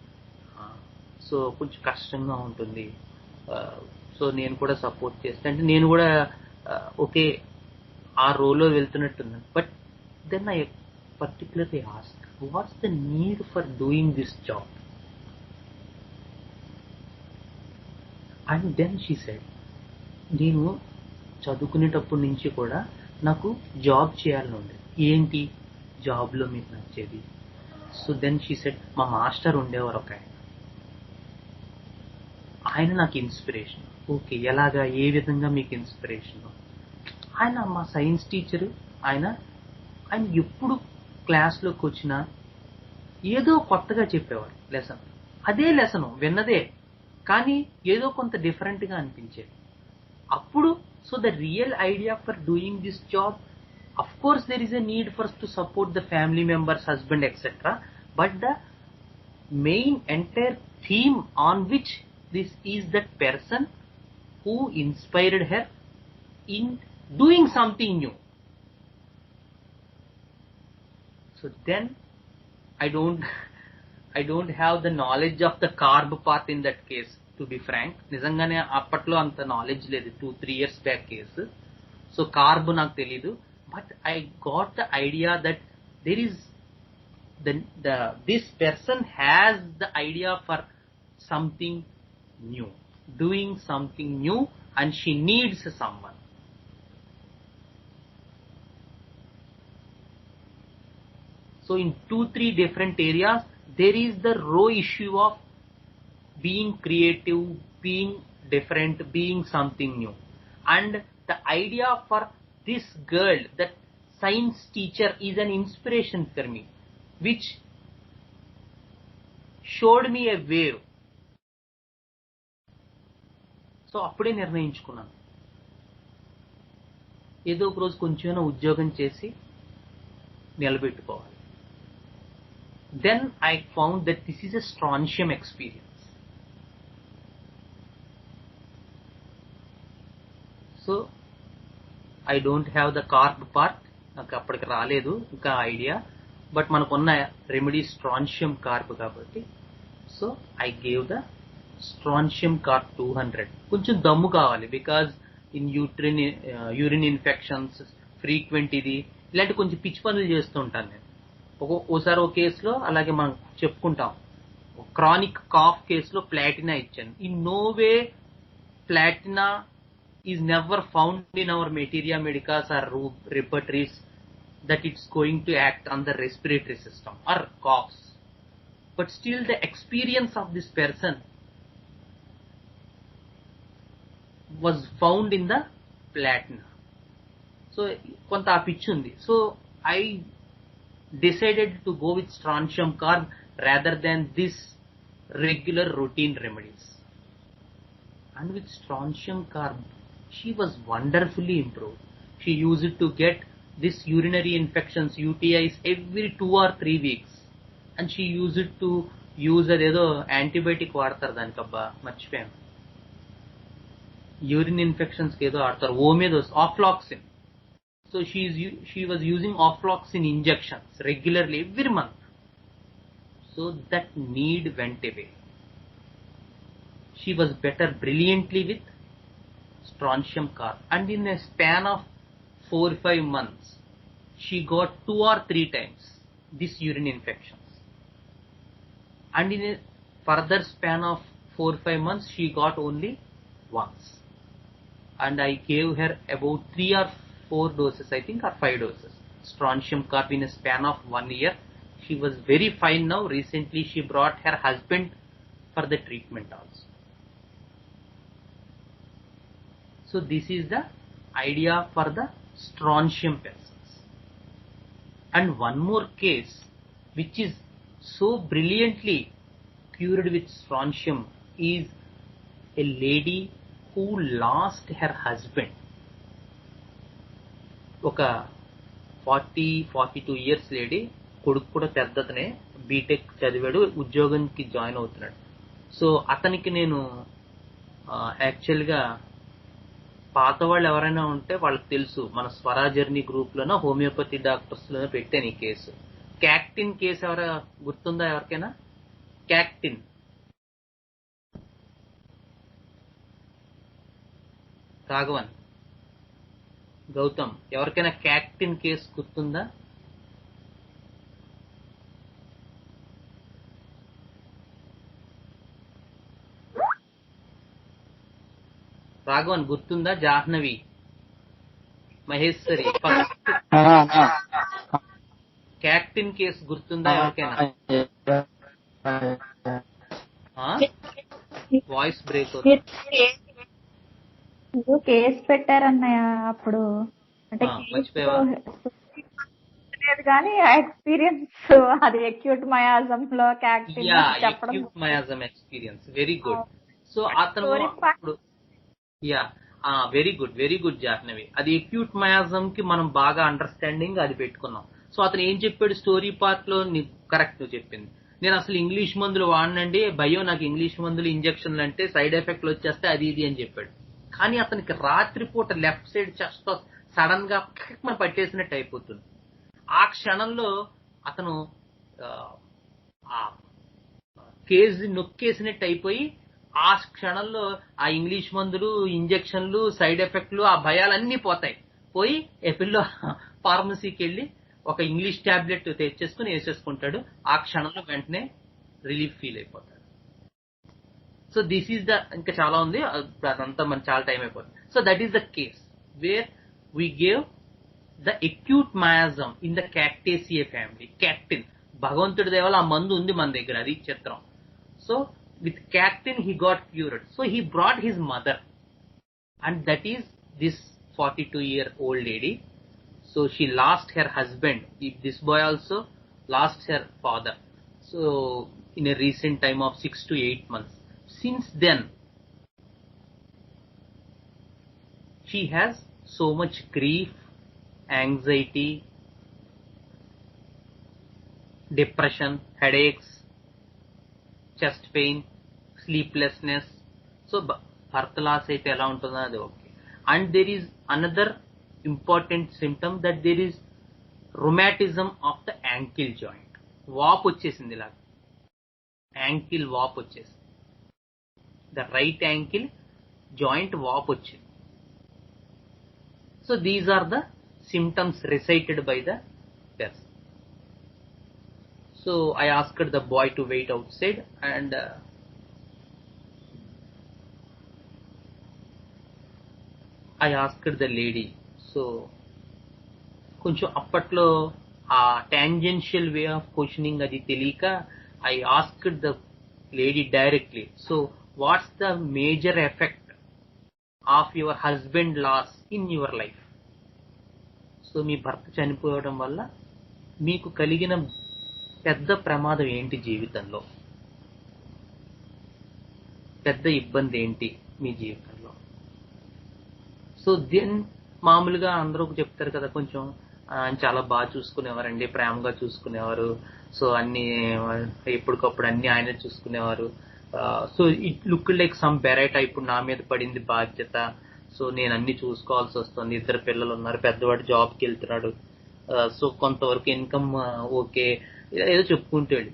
సో కొంచెం కష్టంగా ఉంటుంది. సో నేను కూడా సపోర్ట్ చేస్తే, అంటే నేను కూడా ఓకే ఆ రోల్లో వెళ్తున్నట్టుంది. But then I particularly ask, what's the need for doing this job? And then she said, నేను చదువుకునేటప్పటి నుంచి కూడా నాకు జాబ్ చేయాలని ఉండేది. ఏంటి జాబ్లో మీకు నచ్చేది? సో దెన్ షీ సెడ్, మా మాస్టర్ ఉండేవారు ఒక ఆయన నాకు ఇన్స్పిరేషన్. ఓకే, ఎలాగా, ఏ విధంగా మీకు ఇన్స్పిరేషన్? ఆయన మా సైన్స్ టీచరు. ఆయన ఎప్పుడు క్లాస్లోకి వచ్చినా ఏదో కొత్తగా చెప్పేవారు లెసన్. అదే లెసను విన్నదే, కానీ ఏదో కొంత డిఫరెంట్గా అనిపించేది. అప్పుడు so the real idea for doing this job, of course there is a need for to support the family members, husband etcetera, but the main entire theme on which this is that person who inspired her in doing something new. So then I don't have the knowledge of the carb part in that case, to be frank. నిజంగానే అప్పట్లో అంత knowledge లేదు, 2-3 years back case. So carb నాకు తెలీదు, but I got the idea that there is this person has the idea for something new, doing something new, and she needs someone. So in 2-3 different areas there is the raw issue of being creative, being different, being something new. And the idea for this girl, that science teacher, is an inspiration for me, which showed me a way. So అప్పుడే నిర్ణయించుకున్నాను, ఏదో ఒక రోజు కొంచెమైనా ఉద్యోగం చేసి నిలబెట్టుకోవాలి. Then I found that this is a strontium experience. So I don't have the carb part, నాకు అప్పటికి రాలేదు ఇంకా ఐడియా, బట్ మనకున్న రెమెడీ స్ట్రాన్షియం కార్బ్ కాబట్టి, so I gave the strontium carb 200. కొంచెం దమ్ము కావాలి, because in urine infections frequent, ఇది ఇలాంటి కొంచెం పిచ్చి పనులు చేస్తూ ఉంటాను నేను. ఓసారి ఒక కేసులో అలాగే మనం చెప్పుకుంటాం, క్రానిక్ కాఫ్ కేసులో ప్లాటినా ఇచ్చాను. In no way platina is never found in our materia medicas or repertories that it's going to act on the respiratory system or coughs. But still the experience of this person was found in the platina. So కొంత ఆ పిచ్చి ఉంది. So I decided to go with strontium carb rather than this regular routine remedies. And with strontium carb she was wonderfully improved. She used it to get this urinary infections, UTIs, every 2 or 3 weeks. And she used it to use అదేదో antibiotic వాడతారు దానికి, అబ్బా మర్చిపోయాను, urine infections కి ఏదో ఆడతారు, ఓమేదోస్, ofloxacin. So she was using ofloxacin injections regularly every month. So that need went away. She was better brilliantly with strontium carb, and in a span of 4-5 months she got 2 or 3 times this urine infections, and in a further span of 4-5 months she got only once, and I gave her about 3 or 4 doses, I think, or 5 doses strontium carb in a span of 1 year. She was very fine now. Recently she brought her husband for the treatment also. So this is the idea for the strontium persons. And one more case which is so brilliantly cured with strontium is a lady who lost her husband. ఒక 42 years lady, కొడుకు కూడా పెద్దతనే, BTech చదివాడు, ఉద్యోగంకి join అవుతున్నాడు. So అతనికి నేను యాక్చువల్గా పాత వాళ్ళు ఎవరైనా ఉంటే వాళ్ళకి తెలుసు, మన స్వరాజర్నీ గ్రూప్ లోనో హోమియోపతి డాక్టర్స్ లోనో పెట్టాను ఈ కేసు. క్యాక్టిన్ కేసు ఎవరైనా గుర్తుందా ఎవరికైనా? క్యాక్టిన్, రాఘవన్, గౌతమ్, ఎవరికైనా క్యాక్టిన్ కేసు గుర్తుందా? రాఘవన్ గుర్తుందా? జాహ్నవి, మహేశ్వరి, క్యాక్టిన్ కేసు గుర్తుందా ఎవరికైనా? వాయిస్ బ్రేక్ అవుతుంది. కేసు పెట్టారన్నయ్య అప్పుడు, అంటే లేదు కానీ ఎక్స్పీరియన్స్ అది అక్యూట్ మయాజం లో క్యాక్టిన్ చెప్పడం. Acute miasm experience, very good. So అతను వెరీ గుడ్ జాహ్నవి. అది అక్యూట్ మయాజం కి మనం బాగా అండర్స్టాండింగ్ అది పెట్టుకున్నాం. సో అతను ఏం చెప్పాడు స్టోరీ పార్ట్ లో, కరెక్ట్ నువ్వు చెప్పింది. నేను అసలు ఇంగ్లీష్ మందులు వాడినండి, భయం నాకు ఇంగ్లీష్ మందులు ఇంజక్షన్లు అంటే సైడ్ ఎఫెక్ట్లు వచ్చేస్తే అది ఇది అని చెప్పాడు. కానీ అతనికి రాత్రిపూట లెఫ్ట్ సైడ్ చెస్ట్ సడన్ గా మనం పట్టేసినట్టు అయిపోతుంది. ఆ క్షణంలో అతను ఆ కేజీ నొక్కేసినట్టు అయిపోయి, ఆ క్షణంలో ఆ ఇంగ్లీష్ మందులు, ఇంజక్షన్లు, సైడ్ ఎఫెక్ట్లు, ఆ భయాలన్నీ పోయి ఎపిల్లో ఫార్మసీకి వెళ్ళి ఒక ఇంగ్లీష్ టాబ్లెట్ తెచ్చేసుకుని వేసేసుకుంటాడు. ఆ క్షణంలో వెంటనే రిలీఫ్ ఫీల్ అయిపోతాడు. సో దిస్ ఈస్ ద, ఇంకా చాలా ఉంది, అదంతా మనకి చాలా టైం అయిపోతుంది. So that is the case where we gave the acute miasm in the Cactaceae family. Cactin, భగవంతుడి దేవాల ఆ మందు ఉంది మన దగ్గర, అది చిత్రం. So with Cactin he got cured. So he brought his mother, and that is this 42-year-old lady. So she lost her husband. This boy also lost her father. So in a recent time of 6 to 8 months. Since then, she has so much grief, anxiety, depression, headaches, chest pain, sleeplessness. So birth loss అయితే ఎలా ఉంటుందో అది okay. And there is another important symptom that there is rheumatism of the ankle joint. వాపు వచ్చేసింది, ఇలా ankle వాపు వచ్చేసింది, the right ankle joint వాపు వచ్చింది. So these are the symptoms recited by the person. So I asked the boy to wait outside, and I asked the lady. So కొంచెం అప్పట్లో ఆ టాంజెన్షియల్ వే ఆఫ్ క్వశ్చనింగ్ అది తెలియక I asked the lady directly. So what's the major effect of your husband loss in your life? So మీ భర్త చనిపోవడం వల్ల మీకు కలిగిన పెద్ద ప్రమాదం ఏంటి జీవితంలో, పెద్ద ఇబ్బంది ఏంటి మీ జీవితంలో? సో దెన్ మామూలుగా అందరూ చెప్తారు కదా, కొంచెం ఆయన చాలా బాగా చూసుకునేవారండి, ప్రేమగా చూసుకునేవారు, సో అన్ని ఎప్పటికప్పుడు అన్ని ఆయన చూసుకునేవారు. So it look like some baryta, ఇప్పుడు నా మీద పడింది బాధ్యత, సో నేను అన్ని చూసుకోవాల్సి వస్తుంది, 2 పిల్లలు ఉన్నారు, పెద్దవాడు జాబ్కి వెళ్తున్నాడు, సో కొంతవరకు ఇన్కమ్ ఓకే, ఏదో చెప్పుకుంటాడు.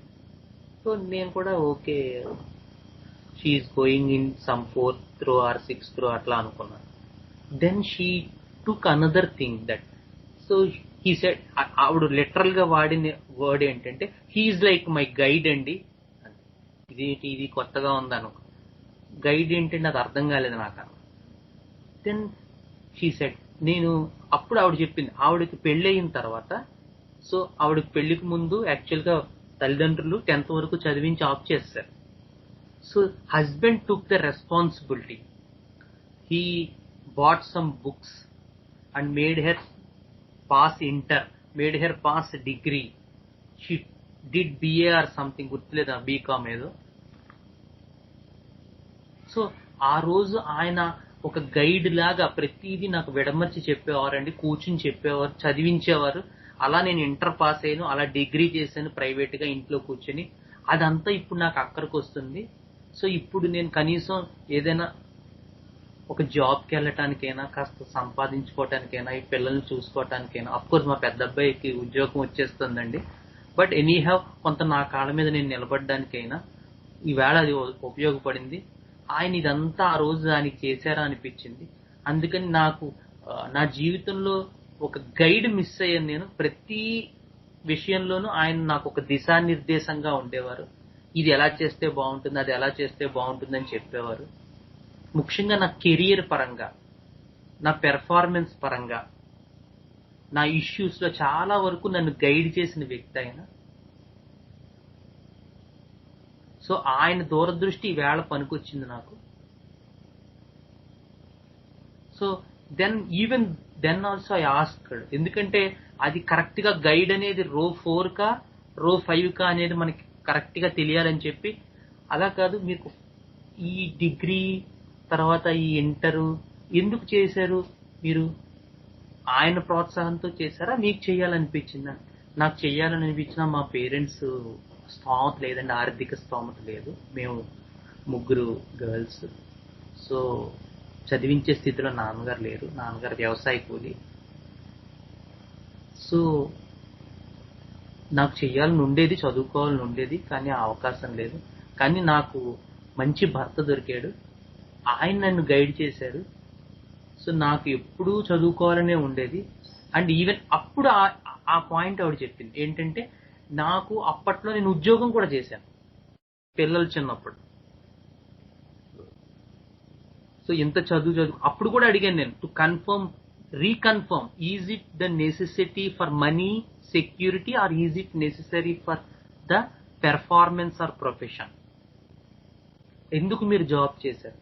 సో నేను కూడా okay, she is going in some 4th row or 6th row అట్లా అనుకున్నాను. Then she took another thing that, so he said, ఆవిడ లిటరల్ గా వాడిన వర్డ్ ఏంటంటే, హీఈస్ లైక్ మై గైడ్ అండి. ఇది కొత్తగా ఉందను. గైడ్ ఏంటంటే అది అర్థం కాలేదు నాకు. దెన్ షీ సెడ్, నేను అప్పుడు ఆవిడ చెప్పింది, ఆవిడకి పెళ్లి అయిన తర్వాత, సో ఆవిడకి పెళ్లికి ముందు యాక్చువల్గా తల్లిదండ్రులు 10th వరకు చదివించి ఆఫ్ చేస్తారు. So husband took the responsibility. He bought some books and made her pass inter, made her pass degree. She did BA or something, గుర్తులేదు, బీకామ్ ఏదో. సో ఆ రోజు ఆయన ఒక గైడ్ లాగా ప్రతిదీ నాకు విడమర్చి చెప్పేవారండి, కూర్చుని చెప్పేవారు, చదివించేవారు. అలా నేను ఇంటర్ పాస్ అయ్యాను, అలా డిగ్రీ చేశాను ప్రైవేట్ గా ఇంట్లో కూర్చొని. అదంతా ఇప్పుడు నాకు అక్కడికి వస్తుంది. సో ఇప్పుడు నేను కనీసం ఏదైనా ఒక జాబ్కి వెళ్ళటానికైనా, కాస్త సంపాదించుకోవటానికైనా, ఈ పిల్లల్ని చూసుకోవటానికైనా, అఫ్కోర్స్ మా పెద్ద అబ్బాయికి ఉద్యోగం వచ్చేస్తుందండి, బట్ ఎనీ హ్యావ్ కొంత నా కాళ్ళ మీద నేను నిలబడడానికైనా ఈవేళ అది ఉపయోగపడింది. ఆయన ఇదంతా ఆ రోజు ఆయనకి చేశారా అనిపించింది. అందుకని నాకు నా జీవితంలో ఒక గైడ్ మిస్ అయ్యాను నేను. ప్రతి విషయంలోనూ ఆయన నాకు ఒక దిశానిర్దేశంగా ఉండేవారు. ఇది ఎలా చేస్తే బాగుంటుంది, అది ఎలా చేస్తే బాగుంటుంది అని చెప్పేవారు. ముఖ్యంగా నా కెరియర్ పరంగా, నా పెర్ఫార్మెన్స్ పరంగా, నా ఇష్యూస్ లో చాలా వరకు నన్ను గైడ్ చేసిన వ్యక్తి ఆయన. సో ఆయన దూరదృష్టి ఈవేళ పనికొచ్చింది నాకు. So then also I asked, ఎందుకంటే అది కరెక్ట్ గా గైడ్ అనేది రో 4 కా రో 5 కా అనేది మనకి కరెక్ట్ గా తెలియాలని చెప్పి, అలా కాదు మీకు ఈ డిగ్రీ తర్వాత ఈ ఇంటరు ఎందుకు చేశారు మీరు? ఆయన ప్రోత్సాహంతో చేశారా, మీకు చెయ్యాలనిపించిందా? నాకు చెయ్యాలని అనిపించినా మా పేరెంట్స్ స్తోమత లేదండి, ఆర్థిక స్తోమత లేదు. మేము 3 గర్ల్స్. సో చదివించే స్థితిలో నాన్నగారు లేరు, నాన్నగారు వ్యవసాయ కూలి. సో నాకు చెయ్యాలని ఉండేది, చదువుకోవాలని ఉండేది, కానీ ఆ అవకాశం లేదు. కానీ నాకు మంచి భర్త దొరికాడు, ఆయన నన్ను గైడ్ చేశారు. సో నాకు ఎప్పుడూ చదువుకోవాలనే ఉండేది. అండ్ ఈవెన్ అప్పుడు ఆ పాయింట్ ఆవిడ చెప్పింది ఏంటంటే, నాకు అప్పట్లో నేను ఉద్యోగం కూడా చేశాను పిల్లలు చిన్నప్పుడు. సో ఇంత చదువు అప్పుడు కూడా అడిగాను నేను, to reconfirm, is it the necessity for money security or is it necessary for the performance or profession? ఎందుకు మీరు జాబ్ చేశారు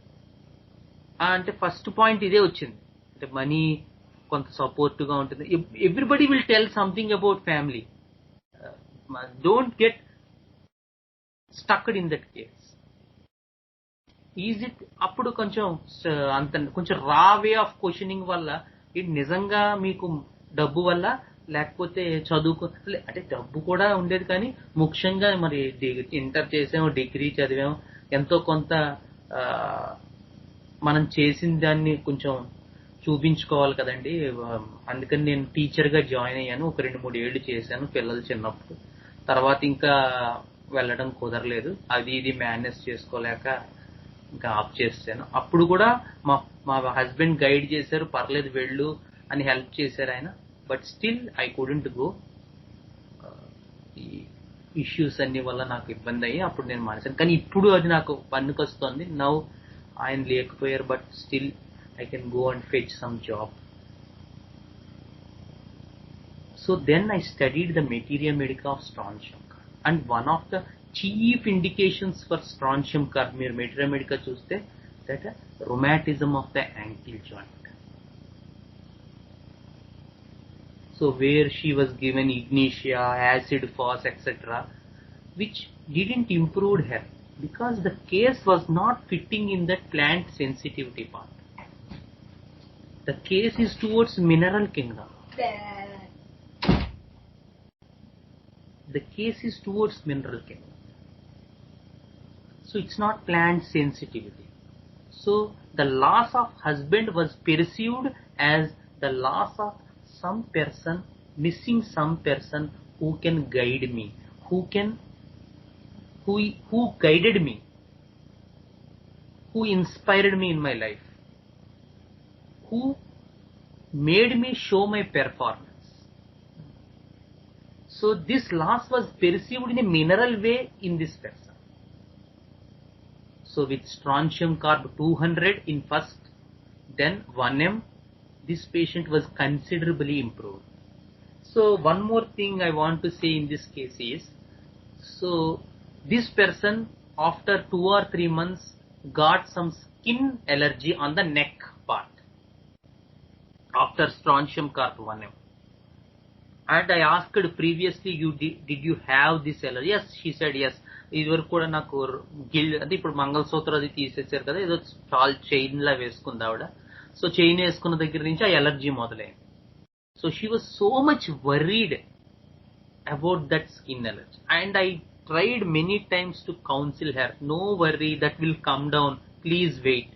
అంటే ఫస్ట్ పాయింట్ ఇదే వచ్చింది. అంటే మనీ కొంత సపోర్ట్ గా ఉంటుంది. Everybody will tell something about family. Don't get stucked in that case. Is it అప్పుడు కొంచెం రా వే ఆఫ్ క్వశ్చనింగ్ వల్ల, ఇది నిజంగా మీకు డబ్బు వల్ల, లేకపోతే అంటే డబ్బు కూడా ఉండేది, కానీ ముఖ్యంగా మరి ఇంటర్ చేసాము, డిగ్రీ చదివాము, ఎంతో కొంత మనం చేసిన దాన్ని కొంచెం చూపించుకోవాలి కదండి. అందుకని నేను టీచర్ గా జాయిన్ అయ్యాను. ఒక 2-3 ఏళ్ళు చేశాను పిల్లలు చిన్నప్పుడు. తర్వాత ఇంకా వెళ్ళడం కుదరలేదు, అది ఇది మేనేజ్ చేసుకోలేక ఇంకా ఆఫ్ చేశాను. అప్పుడు కూడా మా హస్బెండ్ గైడ్ చేశారు, పర్లేదు వెళ్ళు అని హెల్ప్ చేశారు ఆయన. But still I couldn't go. ఈ ఇష్యూస్ అన్ని వల్ల నాకు ఇబ్బంది అయ్యి అప్పుడు నేను మానేశాను. కానీ ఇప్పుడు అది నాకు పనికొస్తుంది. నౌ ఆయన లేకపోయారు, but still I can go and fetch some job. So then I studied the materia medica of Strontium, and one of the chief indications for Strontium materia medica chuste, that rheumatism of the ankle joint. So where she was given ignitia, acid fos, etc., which didn't improve her because the case was not fitting in that plant sensitivity part. The case is towards mineral kingdom. The case is towards mineral kingdom. So it's not plant sensitivity. So the loss of husband was perceived as the loss of some person, missing some person who can guide me, who guided me, who inspired me in my life, who made me show my performance. So this loss was perceived in a mineral way in this person. So with strontium carb 200 in first, then 1m, this patient was considerably improved. So one more thing I want to say in this case is, so this person after 2 or 3 months got some skin allergy on the neck part after strontium carb 1m. And I asked previously, did you have this allergy? Yes, she said yes. ఇదివరకు కూడా నాకు గిల్ అంటే ఇప్పుడు మంగళసూత్రం అది తీసేసారు కదా, ఏదో చాలా చైన్ లా వేసుకుంది ఆవిడ. సో చైన్ వేసుకున్న దగ్గర నుంచి ఆ ఎలర్జీ మొదలైంది. So she was so much worried about that skin allergy. And I tried many times to counsel her, no worry, that will come down, please wait.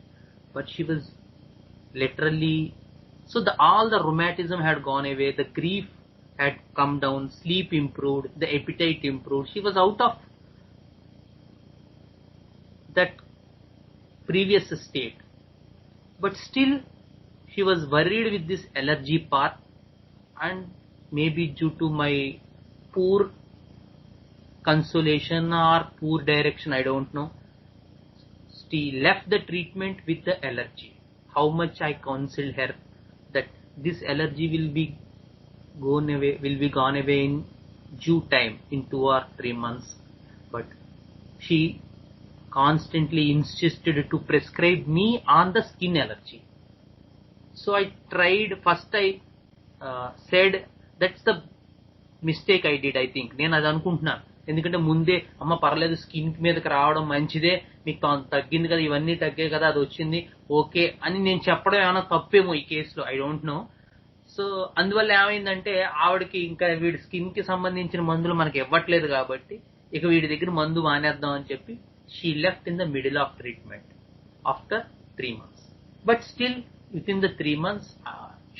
But she was literally, so all the rheumatism had gone away, the grief had come down, sleep improved, the appetite improved. She was out of that previous state. But still, she was worried with this allergy part, and maybe due to my poor consolation or poor direction, I don't know, she left the treatment with the allergy. How much I counseled her that this allergy will be gone away in due time, in 2 or 3 months, but she constantly insisted to prescribe me on the skin allergy. So I tried, first I said that's the mistake I did, I think. నేను అది అనుకుంటున్నాను, ఎందుకంటే ముందే అమ్మ పర్లేదు skin మీదకి రావడం మంచిదే, మీకు తగ్గింది కదా, ఇవన్నీ తగ్గాయి కదా, అది వచ్చింది ఓకే అని నేను చెప్పడం ఏమైనా తప్పేమో ఈ కేసులో, ఐ డోంట్ నో. సో అందువల్ల ఏమైందంటే ఆవిడకి ఇంకా వీడి స్కిన్ కి సంబంధించిన మందులు మనకి ఇవ్వట్లేదు కాబట్టి ఇక వీడి దగ్గర మందు మానేద్దాం అని చెప్పి she left in the middle of treatment after 3 months. But still within the 3 months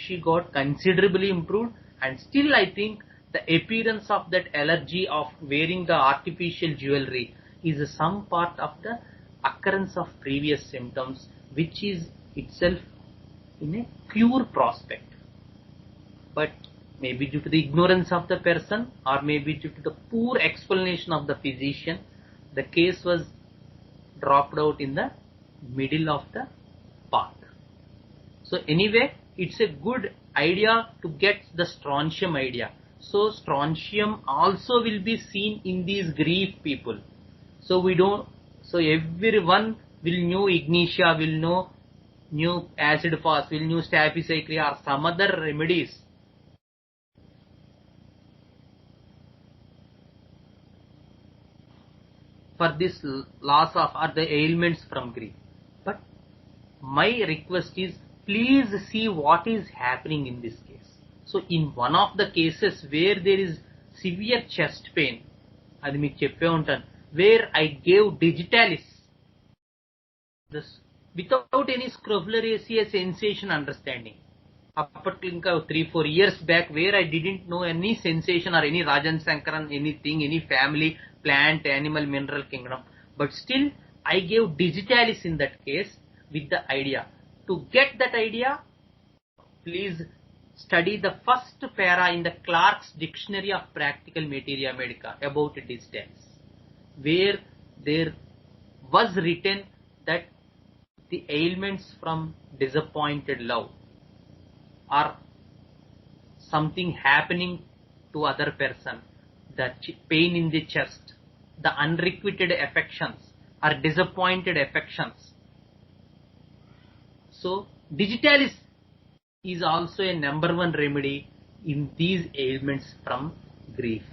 she got considerably improved, and still I think the appearance of that allergy of wearing the artificial jewelry is some part of the occurrence of previous symptoms, which is itself in a cure prospect. But maybe due to the ignorance of the person, or maybe due to the poor explanation of the physician, the case was dropped out in the middle of the path. So anyway, it's a good idea to get the strontium idea. So strontium also will be seen in these grief people. So so everyone will know ignitia, will know new acid fast, will know staphylococcus or some other remedies. For this loss of or the ailments from grief. But my request is, please see what is happening in this case. So in one of the cases where there is severe chest pain, అది మీకు చెప్పే ఉంటాను, where I gave digitalis, this without any scrofulariaceous sensation understanding. అప్పట్లో ఇంకా 3-4 years back, where I didn't know any sensation or any Rajan Sankaran, anything, any family, plant, animal, mineral kingdom. But still I gave digitalis in that case with the idea. To get that idea, please study the first para in the Clark's Dictionary of Practical Materia Medica about digitalis, where there was written that the ailments from disappointed love, or something happening to other person, the pain in the chest, the unrequited affections or disappointed affections. So digitalis is also a number 1 remedy in these ailments from grief.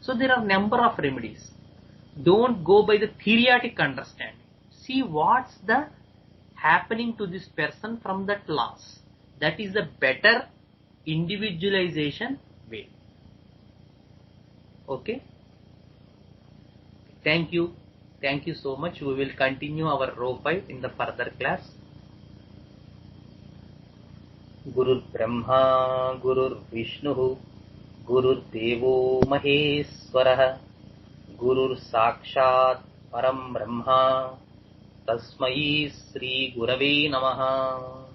So there are number of remedies. Don't go by the theoretic understanding. See what's the happening to this person from that loss. That is the better individualization way. Okay? Thank you. Thank you so much. We will continue our row 5 in the further class. Gurur Brahma, Gurur Vishnu, Gurur Devo Maheswarah, Gurur Sakshat Param Brahma, Tasmai Sri Gurave Namaha.